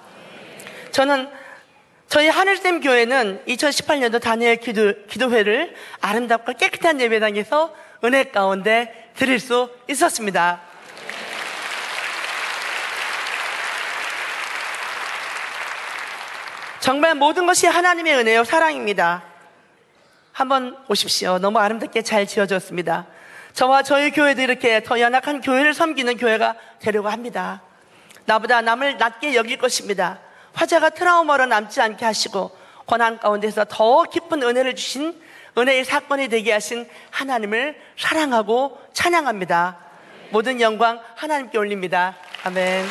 저는 저희 하늘샘 교회는 2018년도 다니엘 기도회를 아름답고 깨끗한 예배당에서 은혜 가운데 드릴 수 있었습니다. 정말 모든 것이 하나님의 은혜요 사랑입니다. 한번 오십시오. 너무 아름답게 잘 지어졌습니다. 저와 저희 교회도 이렇게 더 연약한 교회를 섬기는 교회가 되려고 합니다. 나보다 남을 낮게 여길 것입니다. 화재가 트라우마로 남지 않게 하시고 고난 가운데서 더 깊은 은혜를 주신, 은혜의 사건이 되게 하신 하나님을 사랑하고 찬양합니다. 모든 영광 하나님께 올립니다. 아멘.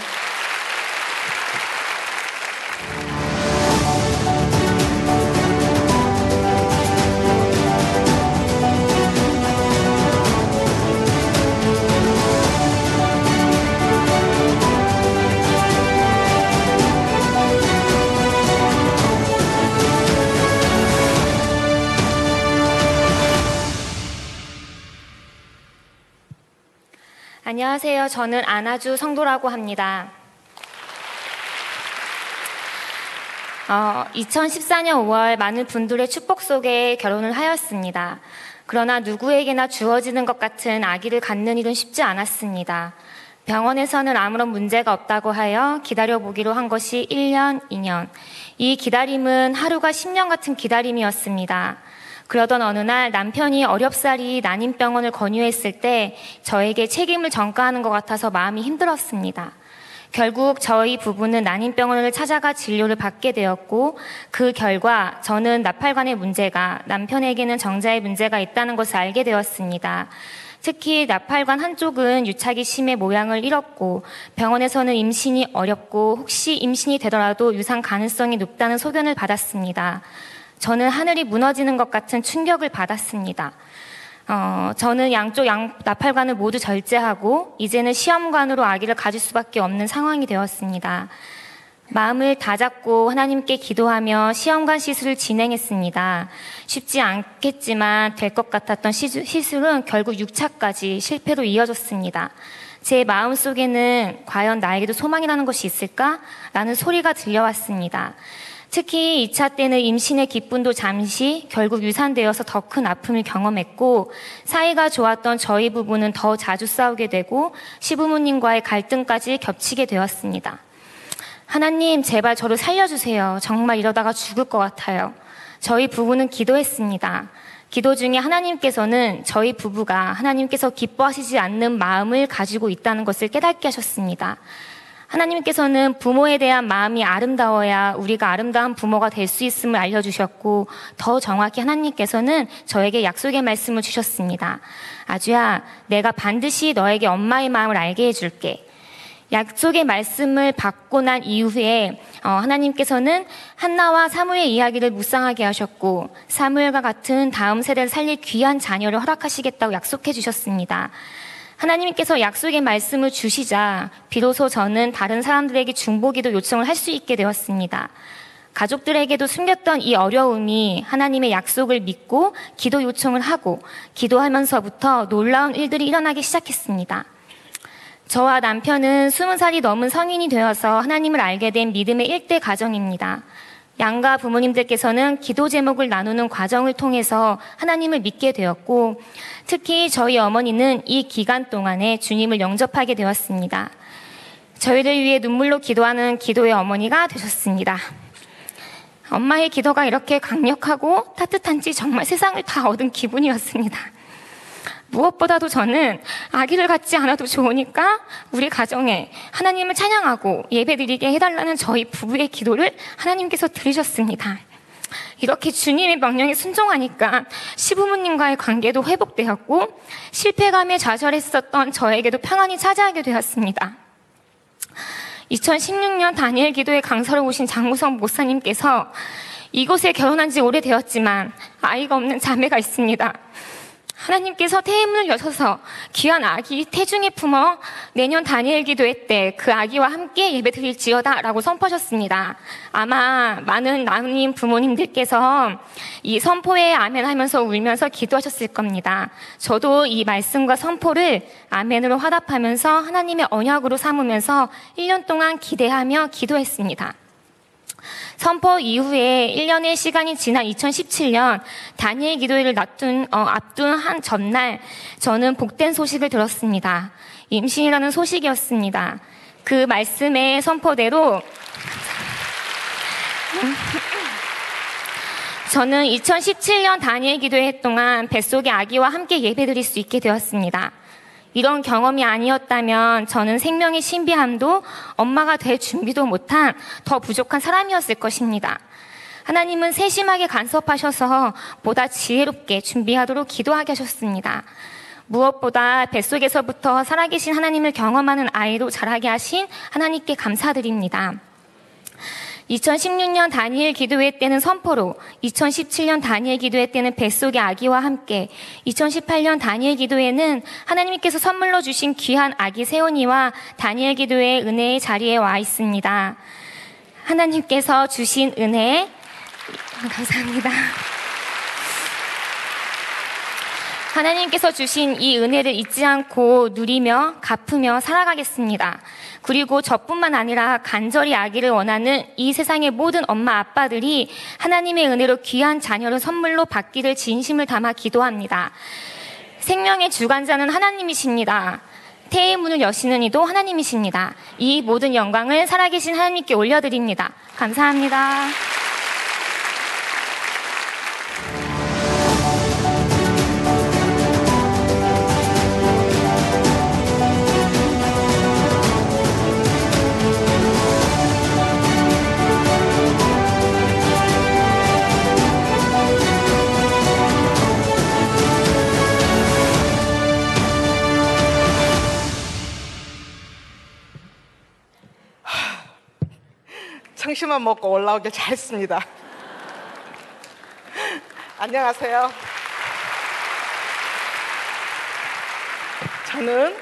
안녕하세요. 저는 안아주 성도라고 합니다. 2014년 5월 많은 분들의 축복 속에 결혼을 하였습니다. 그러나 누구에게나 주어지는 것 같은 아기를 갖는 일은 쉽지 않았습니다. 병원에서는 아무런 문제가 없다고 하여 기다려보기로 한 것이 1년, 2년. 이 기다림은 하루가 10년 같은 기다림이었습니다. 그러던 어느 날 남편이 어렵사리 난임병원을 권유했을 때 저에게 책임을 전가하는 것 같아서 마음이 힘들었습니다. 결국 저희 부부는 난임병원을 찾아가 진료를 받게 되었고, 그 결과 저는 나팔관의 문제가, 남편에게는 정자의 문제가 있다는 것을 알게 되었습니다. 특히 나팔관 한쪽은 유착이 심해 모양을 잃었고, 병원에서는 임신이 어렵고 혹시 임신이 되더라도 유산 가능성이 높다는 소견을 받았습니다. 저는 하늘이 무너지는 것 같은 충격을 받았습니다. 저는 양쪽 나팔관을 모두 절제하고 이제는 시험관으로 아기를 가질 수밖에 없는 상황이 되었습니다. 마음을 다잡고 하나님께 기도하며 시험관 시술을 진행했습니다. 쉽지 않겠지만 될 것 같았던 시술은 결국 6차까지 실패로 이어졌습니다. 제 마음속에는 과연 나에게도 소망이라는 것이 있을까? 라는 소리가 들려왔습니다. 특히 2차 때는 임신의 기쁨도 잠시 결국 유산되어서 더 큰 아픔을 경험했고, 사이가 좋았던 저희 부부는 더 자주 싸우게 되고 시부모님과의 갈등까지 겹치게 되었습니다. 하나님, 제발 저를 살려주세요. 정말 이러다가 죽을 것 같아요. 저희 부부는 기도했습니다. 기도 중에 하나님께서는 저희 부부가 하나님께서 기뻐하시지 않는 마음을 가지고 있다는 것을 깨닫게 하셨습니다. 하나님께서는 부모에 대한 마음이 아름다워야 우리가 아름다운 부모가 될 수 있음을 알려주셨고, 더 정확히 하나님께서는 저에게 약속의 말씀을 주셨습니다. 아주야, 내가 반드시 너에게 엄마의 마음을 알게 해줄게. 약속의 말씀을 받고 난 이후에 하나님께서는 한나와 사무엘의 이야기를 묵상하게 하셨고, 사무엘과 같은 다음 세대를 살릴 귀한 자녀를 허락하시겠다고 약속해 주셨습니다. 하나님께서 약속의 말씀을 주시자 비로소 저는 다른 사람들에게 중보기도 요청을 할 수 있게 되었습니다. 가족들에게도 숨겼던 이 어려움이 하나님의 약속을 믿고 기도 요청을 하고 기도하면서부터 놀라운 일들이 일어나기 시작했습니다. 저와 남편은 20살이 넘은 성인이 되어서 하나님을 알게 된 믿음의 1대 가정입니다. 양가 부모님들께서는 기도 제목을 나누는 과정을 통해서 하나님을 믿게 되었고, 특히 저희 어머니는 이 기간 동안에 주님을 영접하게 되었습니다. 저희를 위해 눈물로 기도하는 기도의 어머니가 되셨습니다. 엄마의 기도가 이렇게 강력하고 따뜻한지 정말 세상을 다 얻은 기분이었습니다. 무엇보다도 저는 아기를 갖지 않아도 좋으니까 우리 가정에 하나님을 찬양하고 예배드리게 해달라는 저희 부부의 기도를 하나님께서 들으셨습니다. 이렇게 주님의 명령에 순종하니까 시부모님과의 관계도 회복되었고, 실패감에 좌절했었던 저에게도 평안이 차지하게 되었습니다. 2016년 다니엘 기도회 강사로 오신 장무성 목사님께서 이곳에 결혼한 지 오래되었지만 아이가 없는 자매가 있습니다. 하나님께서 태의문을 여셔서 귀한 아기 태중에 품어 내년 다니엘 기도회 때 그 아기와 함께 예배드릴지어다 라고 선포하셨습니다. 아마 많은 나님 부모님들께서 이 선포에 아멘 하면서 울면서 기도하셨을 겁니다. 저도 이 말씀과 선포를 아멘으로 화답하면서 하나님의 언약으로 삼으면서 1년 동안 기대하며 기도했습니다. 선포 이후에 1년의 시간이 지난 2017년 다니엘 기도회를 앞둔 한 전날 저는 복된 소식을 들었습니다. 임신이라는 소식이었습니다. 그 말씀의 선포대로 저는 2017년 다니엘 기도회 동안 뱃속의 아기와 함께 예배드릴 수 있게 되었습니다. 이런 경험이 아니었다면 저는 생명의 신비함도 엄마가 될 준비도 못한 더 부족한 사람이었을 것입니다. 하나님은 세심하게 간섭하셔서 보다 지혜롭게 준비하도록 기도하게 하셨습니다. 무엇보다 뱃속에서부터 살아계신 하나님을 경험하는 아이로 자라게 하신 하나님께 감사드립니다. 2016년 다니엘 기도회 때는 선포로, 2017년 다니엘 기도회 때는 뱃속의 아기와 함께, 2018년 다니엘 기도회는 하나님께서 선물로 주신 귀한 아기 세온이와 다니엘 기도회의 은혜의 자리에 와 있습니다. 하나님께서 주신 은혜 감사합니다. 하나님께서 주신 이 은혜를 잊지 않고 누리며 갚으며 살아가겠습니다. 그리고 저뿐만 아니라 간절히 아기를 원하는 이 세상의 모든 엄마 아빠들이 하나님의 은혜로 귀한 자녀를 선물로 받기를 진심을 담아 기도합니다. 생명의 주관자는 하나님이십니다. 태의 문을 여시는 이도 하나님이십니다. 이 모든 영광을 살아계신 하나님께 올려드립니다. 감사합니다. 청심환 먹고 올라오길 잘했습니다. 안녕하세요. 저는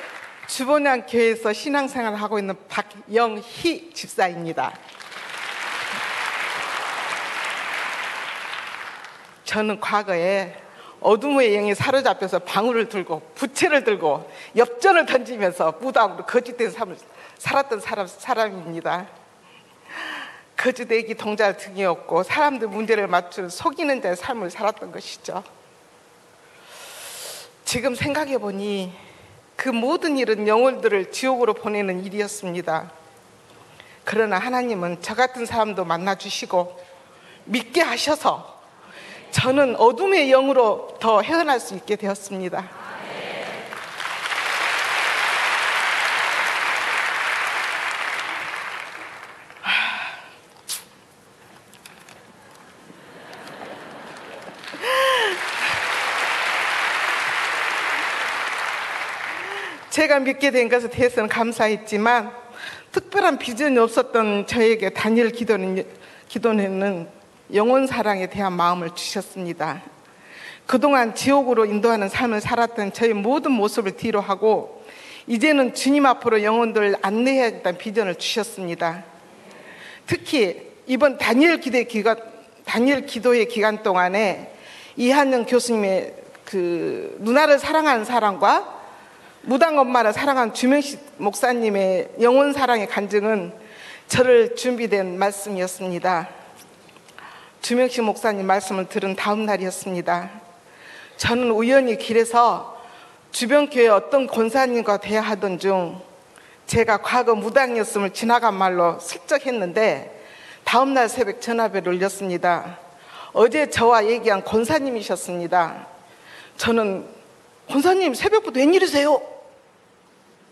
주본양 교회에서 신앙생활을 하고 있는 박영희 집사입니다. 저는 과거에 어둠의 영에 사로잡혀서 방울을 들고 부채를 들고 엽전을 던지면서 무당으로 거짓된 삶을 살았던 사람입니다. 거지되기 동자 등이었고 사람들 문제를 맞추는 속이는 자의 삶을 살았던 것이죠. 지금 생각해 보니 그 모든 일은 영혼들을 지옥으로 보내는 일이었습니다. 그러나 하나님은 저 같은 사람도 만나주시고 믿게 하셔서 저는 어둠의 영으로 더 헤어날 수 있게 되었습니다. 제가 믿게 된 것에 대해서는 감사했지만 특별한 비전이 없었던 저에게 다니엘 기도는 영혼 사랑에 대한 마음을 주셨습니다. 그동안 지옥으로 인도하는 삶을 살았던 저의 모든 모습을 뒤로하고 이제는 주님 앞으로 영혼들을 안내해야겠다는 비전을 주셨습니다. 특히 이번 다니엘 기도의 기간 동안에 이한영 교수님의 그 누나를 사랑하는 사람과 무당 엄마를 사랑한 주명식 목사님의 영혼 사랑의 간증은 저를 준비된 말씀이었습니다. 주명식 목사님 말씀을 들은 다음 날이었습니다. 저는 우연히 길에서 주변 교회 어떤 권사님과 대화하던 중 제가 과거 무당이었음을 지나간 말로 슬쩍 했는데 다음 날 새벽 전화벨을 울렸습니다. 어제 저와 얘기한 권사님이셨습니다. 저는 권사님 새벽부터 웬일이세요?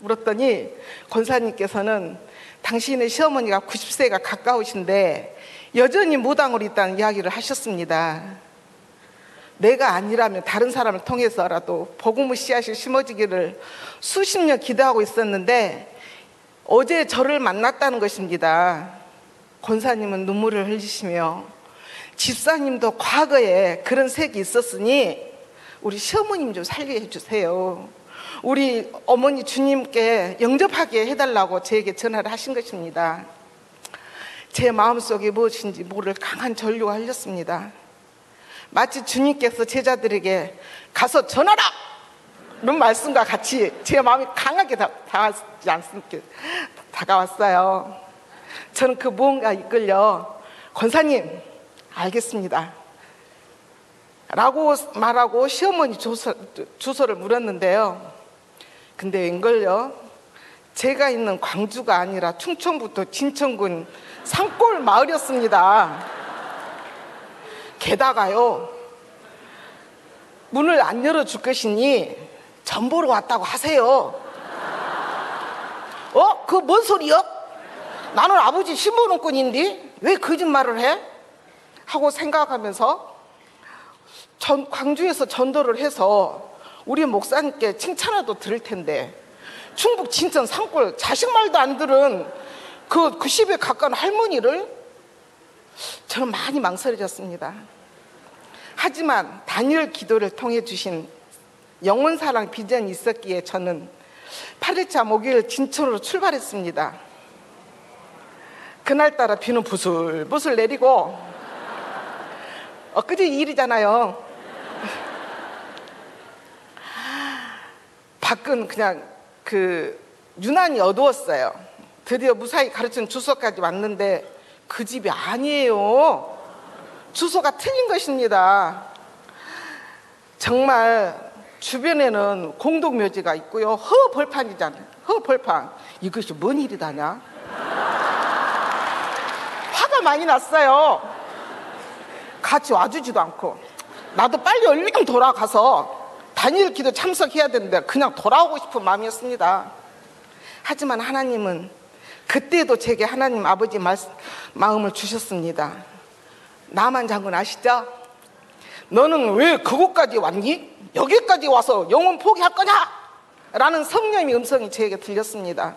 물었더니 권사님께서는 당신의 시어머니가 90세가 가까우신데 여전히 무당으로 있다는 이야기를 하셨습니다. 내가 아니라면 다른 사람을 통해서라도 복음의 씨앗이 심어지기를 수십 년 기도하고 있었는데 어제 저를 만났다는 것입니다. 권사님은 눈물을 흘리시며 집사님도 과거에 그런 색이 있었으니 우리 시어머님 좀 살게 해주세요. 우리 어머니 주님께 영접하게 해달라고 저에게 전화를 하신 것입니다. 제 마음속에 무엇인지 모를 강한 전류가 흘렸습니다. 마치 주님께서 제자들에게 가서 전하라! 이런 말씀과 같이 제 마음이 강하게 다가왔어요. 저는 그 무언가 이끌려 권사님 알겠습니다 라고 말하고 시어머니 주소를 물었는데요. 근데 웬걸요? 제가 있는 광주가 아니라 충청북도 진천군 산골 마을이었습니다. 게다가요 문을 안 열어줄 것이니 전 보러 왔다고 하세요. 그거 뭔 소리야? 나는 아버지 신보는꾼인데 왜 거짓말을 해? 하고 생각하면서 광주에서 전도를 해서 우리 목사님께 칭찬라도 들을 텐데 충북 진천 산골 자식 말도 안 들은 그 90에 가까운 할머니를 저는 많이 망설여졌습니다. 하지만 다니엘 기도를 통해 주신 영혼사랑 비전이 있었기에 저는 8일차 목요일 진천으로 출발했습니다. 그날따라 비는 부슬부슬 내리고 엊그제 일이잖아요. 밖은 그냥 유난히 어두웠어요. 드디어 무사히 가르친 주소까지 왔는데 그 집이 아니에요. 주소가 틀린 것입니다. 정말 주변에는 공동묘지가 있고요. 허벌판이잖아요. 허벌판. 이것이 뭔 일이다냐? 화가 많이 났어요. 같이 와주지도 않고 나도 빨리 얼른 돌아가서 다니엘 기도 참석해야 되는데 그냥 돌아오고 싶은 마음이었습니다. 하지만 하나님은 그때도 제게 하나님 아버지 마음을 주셨습니다. 나만 장군 아시죠? 너는 왜 그곳까지 왔니? 여기까지 와서 영혼 포기할 거냐? 라는 성령의 음성이 제게 들렸습니다.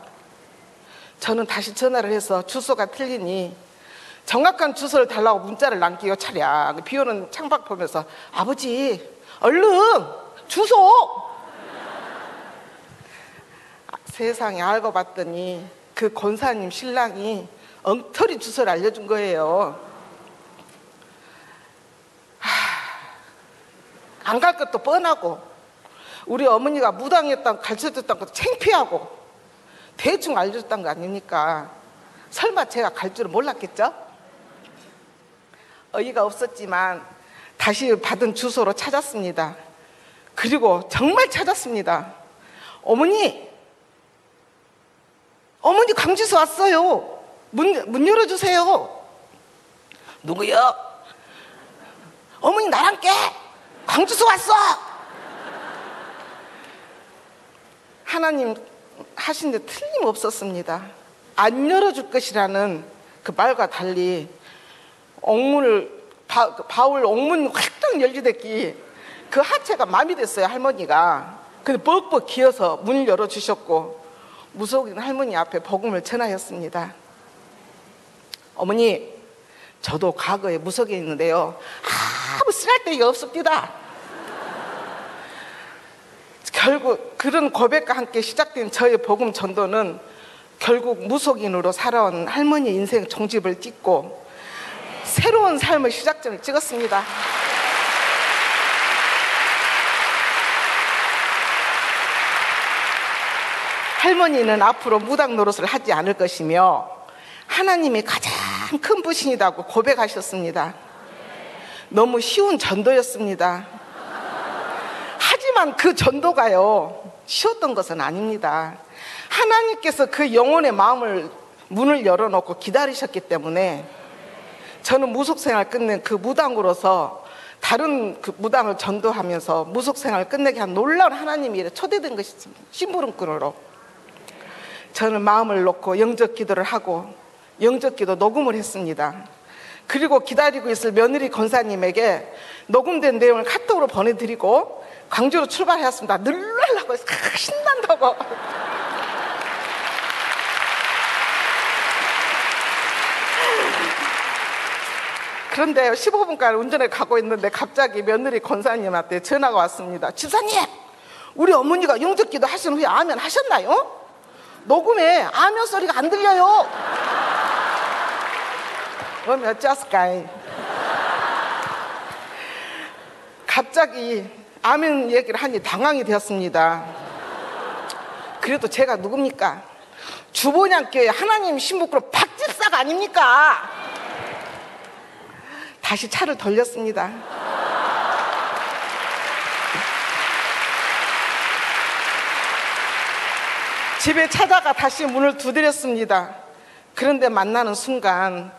저는 다시 전화를 해서 주소가 틀리니 정확한 주소를 달라고 문자를 남기고 차량 비오는 창밖 보면서 아버지 얼른 주소! 세상에 알고 봤더니 그 권사님 신랑이 엉터리 주소를 알려준 거예요. 안 갈 것도 뻔하고 우리 어머니가 무당이었다고 가르쳐줬다는 것도 창피하고 대충 알려줬다는 거 아닙니까? 설마 제가 갈 줄은 몰랐겠죠? 어이가 없었지만 다시 받은 주소로 찾았습니다. 그리고 정말 찾았습니다. 어머니 광주에서 왔어요. 문 열어주세요. 누구요? 어머니 나랑 깨. 광주에서 왔어. 하나님 하신 데 틀림없었습니다. 안 열어줄 것이라는 그 말과 달리 바울 옥문 활짝 열리댔기 그 하체가 마비됐어요. 할머니가. 근데 뻑뻑 기어서 문을 열어주셨고 무속인 할머니 앞에 복음을 전하였습니다. 어머니 저도 과거에 무속에 있는데요 아무 쓸데가 없습니다. 결국 그런 고백과 함께 시작된 저의 복음 전도는 결국 무속인으로 살아온 할머니 인생 종집을 찍고 새로운 삶의 시작점을 찍었습니다. 할머니는 앞으로 무당 노릇을 하지 않을 것이며 하나님이 가장 큰 부신이라고 고백하셨습니다. 너무 쉬운 전도였습니다. 하지만 그 전도가요 쉬웠던 것은 아닙니다. 하나님께서 그 영혼의 문을 열어놓고 기다리셨기 때문에 저는 무속생활 끝낸 그 무당으로서 다른 그 무당을 전도하면서 무속생활 끝내게 한 놀라운 하나님이 초대된 것이습니다. 심부름꾼으로 저는 마음을 놓고 영접기도를 하고 영접기도 녹음을 했습니다. 그리고 기다리고 있을 며느리 권사님에게 녹음된 내용을 카톡으로 보내드리고 광주로 출발하였습니다. 늘려고 해서 신난다고. 그런데 15분간 운전해 가고 있는데 갑자기 며느리 권사님한테 전화가 왔습니다. 집사님, 우리 어머니가 영접기도 하신 후에 아멘 하셨나요? 녹음에 아멘 소리가 안 들려요. 그럼 어쩌을까이? 갑자기 아멘 얘기를 하니 당황이 되었습니다. 그래도 제가 누굽니까? 주보냥교회 하나님 신부그룹 박집사가 아닙니까? 다시 차를 돌렸습니다. 집에 찾아가 다시 문을 두드렸습니다. 그런데 만나는 순간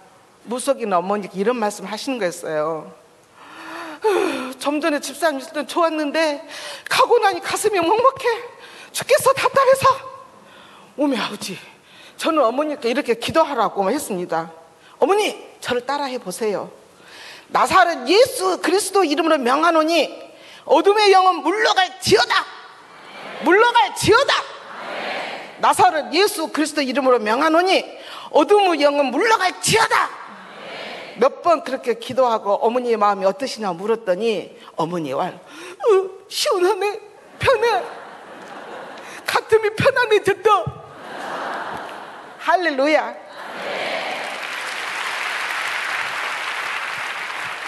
무속인 어머니가 이런 말씀을 하시는 거였어요. 좀 전에 집사님 있을 땐 좋았는데 가고 나니 가슴이 먹먹해 죽겠어. 답답해서. 오메 아버지, 저는 어머니께 이렇게 기도하라고 했습니다. 어머니, 저를 따라해 보세요. 나사렛 예수 그리스도 이름으로 명하노니 어둠의 영은 물러갈지어다. 물러갈지어다. 나사렛 예수 그리스도 이름으로 명하노니 어둠의 영은 물러갈지어다. 몇 번 그렇게 기도하고 어머니의 마음이 어떠시냐 물었더니 어머니와 시원하네, 편해, 가슴이 편안해졌다. 할렐루야.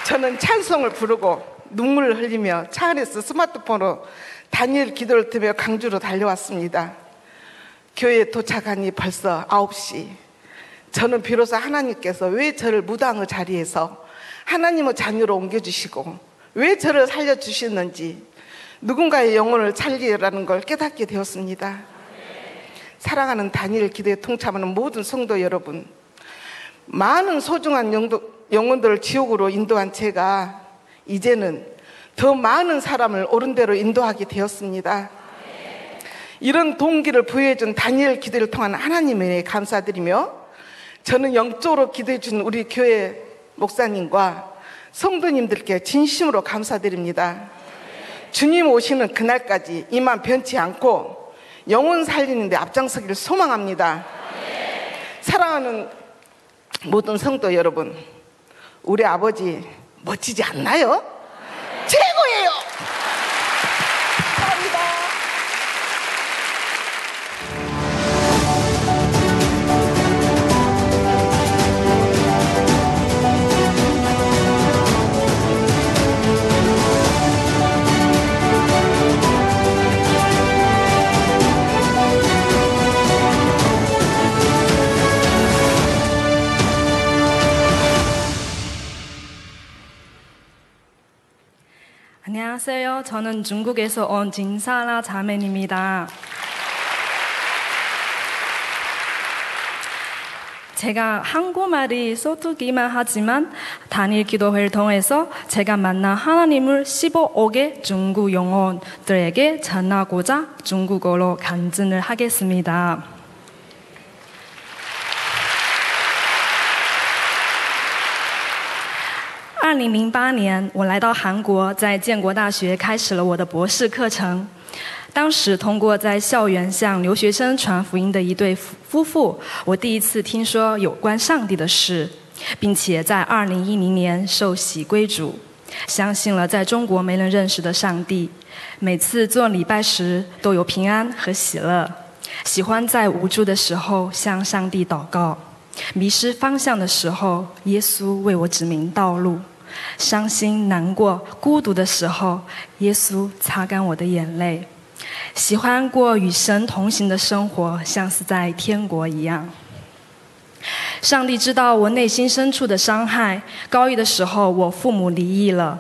저는 찬송을 부르고 눈물을 흘리며 차 안에서 스마트폰으로 다니엘 기도를 들으며 강주로 달려왔습니다. 교회에 도착하니 벌써 9시. 저는 비로소 하나님께서 왜 저를 무당의 자리에서 하나님의 자녀로 옮겨주시고 왜 저를 살려주시는지 누군가의 영혼을 살리라는 걸 깨닫게 되었습니다. 사랑하는 다니엘 기도에 통참하는 모든 성도 여러분, 많은 소중한 영혼들을 지옥으로 인도한 제가 이제는 더 많은 사람을 옳은 대로 인도하게 되었습니다. 이런 동기를 부여해준 다니엘 기도를 통한 하나님에 감사드리며 저는 영적으로 기도해 준 우리 교회 목사님과 성도님들께 진심으로 감사드립니다. 주님 오시는 그날까지 이만 변치 않고 영혼 살리는 데 앞장서기를 소망합니다. 사랑하는 모든 성도 여러분, 우리 아버지 멋지지 않나요? 최고예요. 안녕하세요. 저는 중국에서 온 진사라 자매입니다. 제가 한국말이 서투기만 하지만 단일 기도회를 통해서 제가 만난 하나님을 15억의 중국 영혼들에게 전하고자 중국어로 간증을 하겠습니다. 2008年，我来到韩国，在建国大学开始了我的博士课程。当时通过在校园向留学生传福音的一对夫妇，我第一次听说有关上帝的事，并且在2010年受洗归主，相信了在中国没人认识的上帝。每次做礼拜时都有平安和喜乐，喜欢在无助的时候向上帝祷告，迷失方向的时候，耶稣为我指明道路。伤心难过孤独的时候，耶稣擦干我的眼泪。喜欢过与神同行的生活，像是在天国一样。上帝知道我内心深处的伤害。高一的时候，我父母离异了，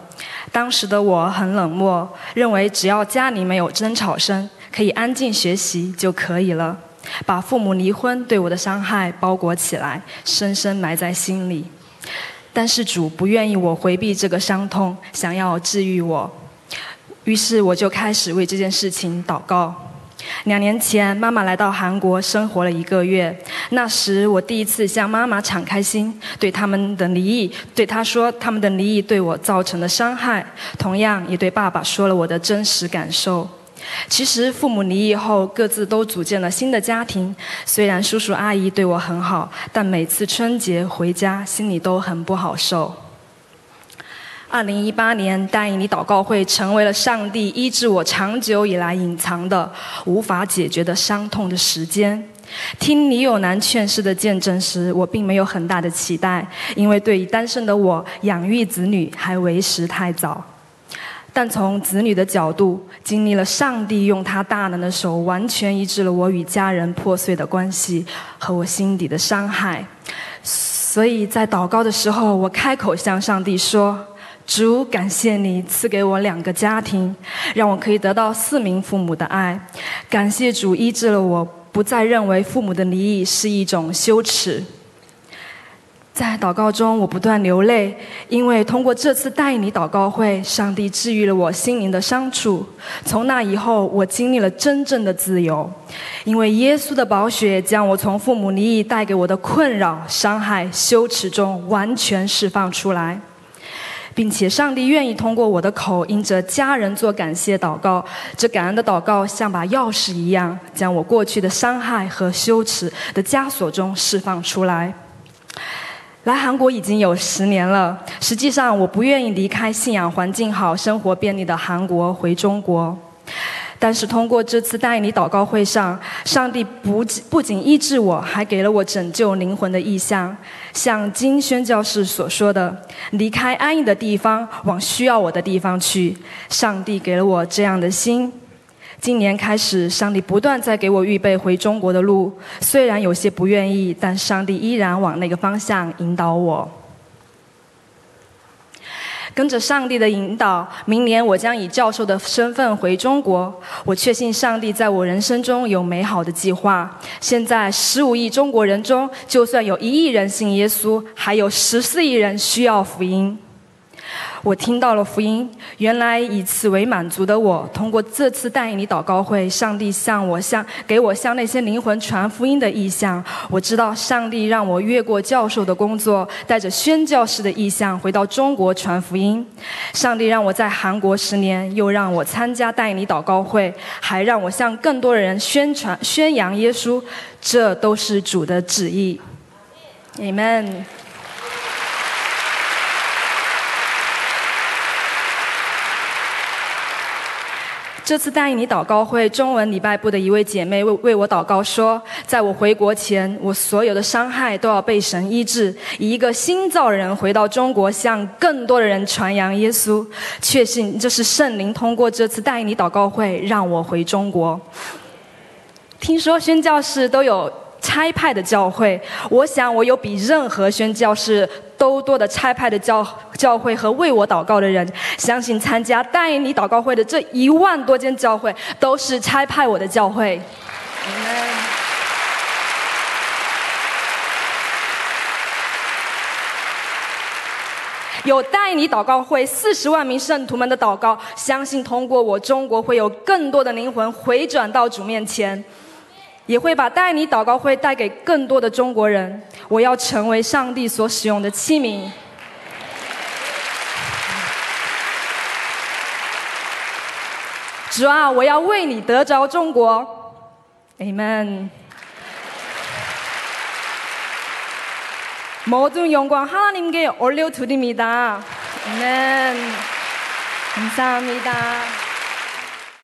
当时的我很冷漠，认为只要家里没有争吵声，可以安静学习就可以了，把父母离婚对我的伤害包裹起来，深深埋在心里。但是主不愿意我回避这个伤痛，想要治愈我，于是我就开始为这件事情祷告。2年前，妈妈来到韩国生活了1个月，那时我第一次向妈妈敞开心，对他们的离异，对她说他们的离异对我造成的伤害，同样也对爸爸说了我的真实感受。其实父母离异后各自都组建了新的家庭，虽然叔叔阿姨对我很好，但每次春节回家心里都很不好受。2018年，大义里祷告会成为了上帝医治我长久以来隐藏的无法解决的伤痛的时间。听李友南劝世的见证时，我并没有很大的期待，因为对于单身的我，养育子女还为时太早。但从子女的角度，经历了上帝用他大能的手完全医治了我与家人破碎的关系和我心底的伤害。所以在祷告的时候，我开口向上帝说，主，感谢你赐给我2个家庭，让我可以得到4名父母的爱。感谢主医治了我，不再认为父母的离异是一种羞耻。在祷告中，我不断流泪，因为通过这次带你祷告会，上帝治愈了我心灵的伤处。从那以后，我经历了真正的自由，因为耶稣的宝血将我从父母离异带给我的困扰、伤害、羞耻中完全释放出来，并且上帝愿意通过我的口，因着家人做感谢祷告。这感恩的祷告像把钥匙一样，将我过去的伤害和羞耻的枷锁中释放出来。来韩国已经有10年了，实际上我不愿意离开信仰环境好、生活便利的韩国回中国。但是通过这次带你祷告会上，上帝不仅医治我，还给了我拯救灵魂的意向。像金宣教士所说的，离开安逸的地方，往需要我的地方去。上帝给了我这样的心。今年开始，上帝不断在给我预备回中国的路，虽然有些不愿意，但上帝依然往那个方向引导我。跟着上帝的引导，明年我将以教授的身份回中国。我确信上帝在我人生中有美好的计划。现在15亿中国人中，就算有1亿人信耶稣，还有14亿人需要福音。我听到了福音，原来以此为满足的我，通过这次带你祷告会，上帝给我向那些灵魂传福音的意向。我知道上帝让我越过教授的工作，带着宣教士的意向回到中国传福音。上帝让我在韩国10年，又让我参加带你祷告会，还让我向更多的人宣扬耶稣，这都是主的旨意。Amen。这次带你祷告会中文礼拜部的一位姐妹为我祷告说，在我回国前，我所有的伤害都要被神医治，以一个新造人回到中国，向更多的人传扬耶稣。确信这是圣灵通过这次带你祷告会让我回中国。听说宣教士都有差派的教会。我想我有比任何宣教士都多的差派的教会和为我祷告的人。相信参加带领你祷告会的这1万多间教会都是差派我的教会。有带你祷告会40万名圣徒们的祷告，相信通过我，中国会有更多的灵魂回转到主面前，也会把带你祷告会带给更多的中国人。我要成为上帝所使用的器皿。主啊，我要为你得着中国。Amen。모든 영광 하나님께 올려드립니다. 아멘. 감사합니다.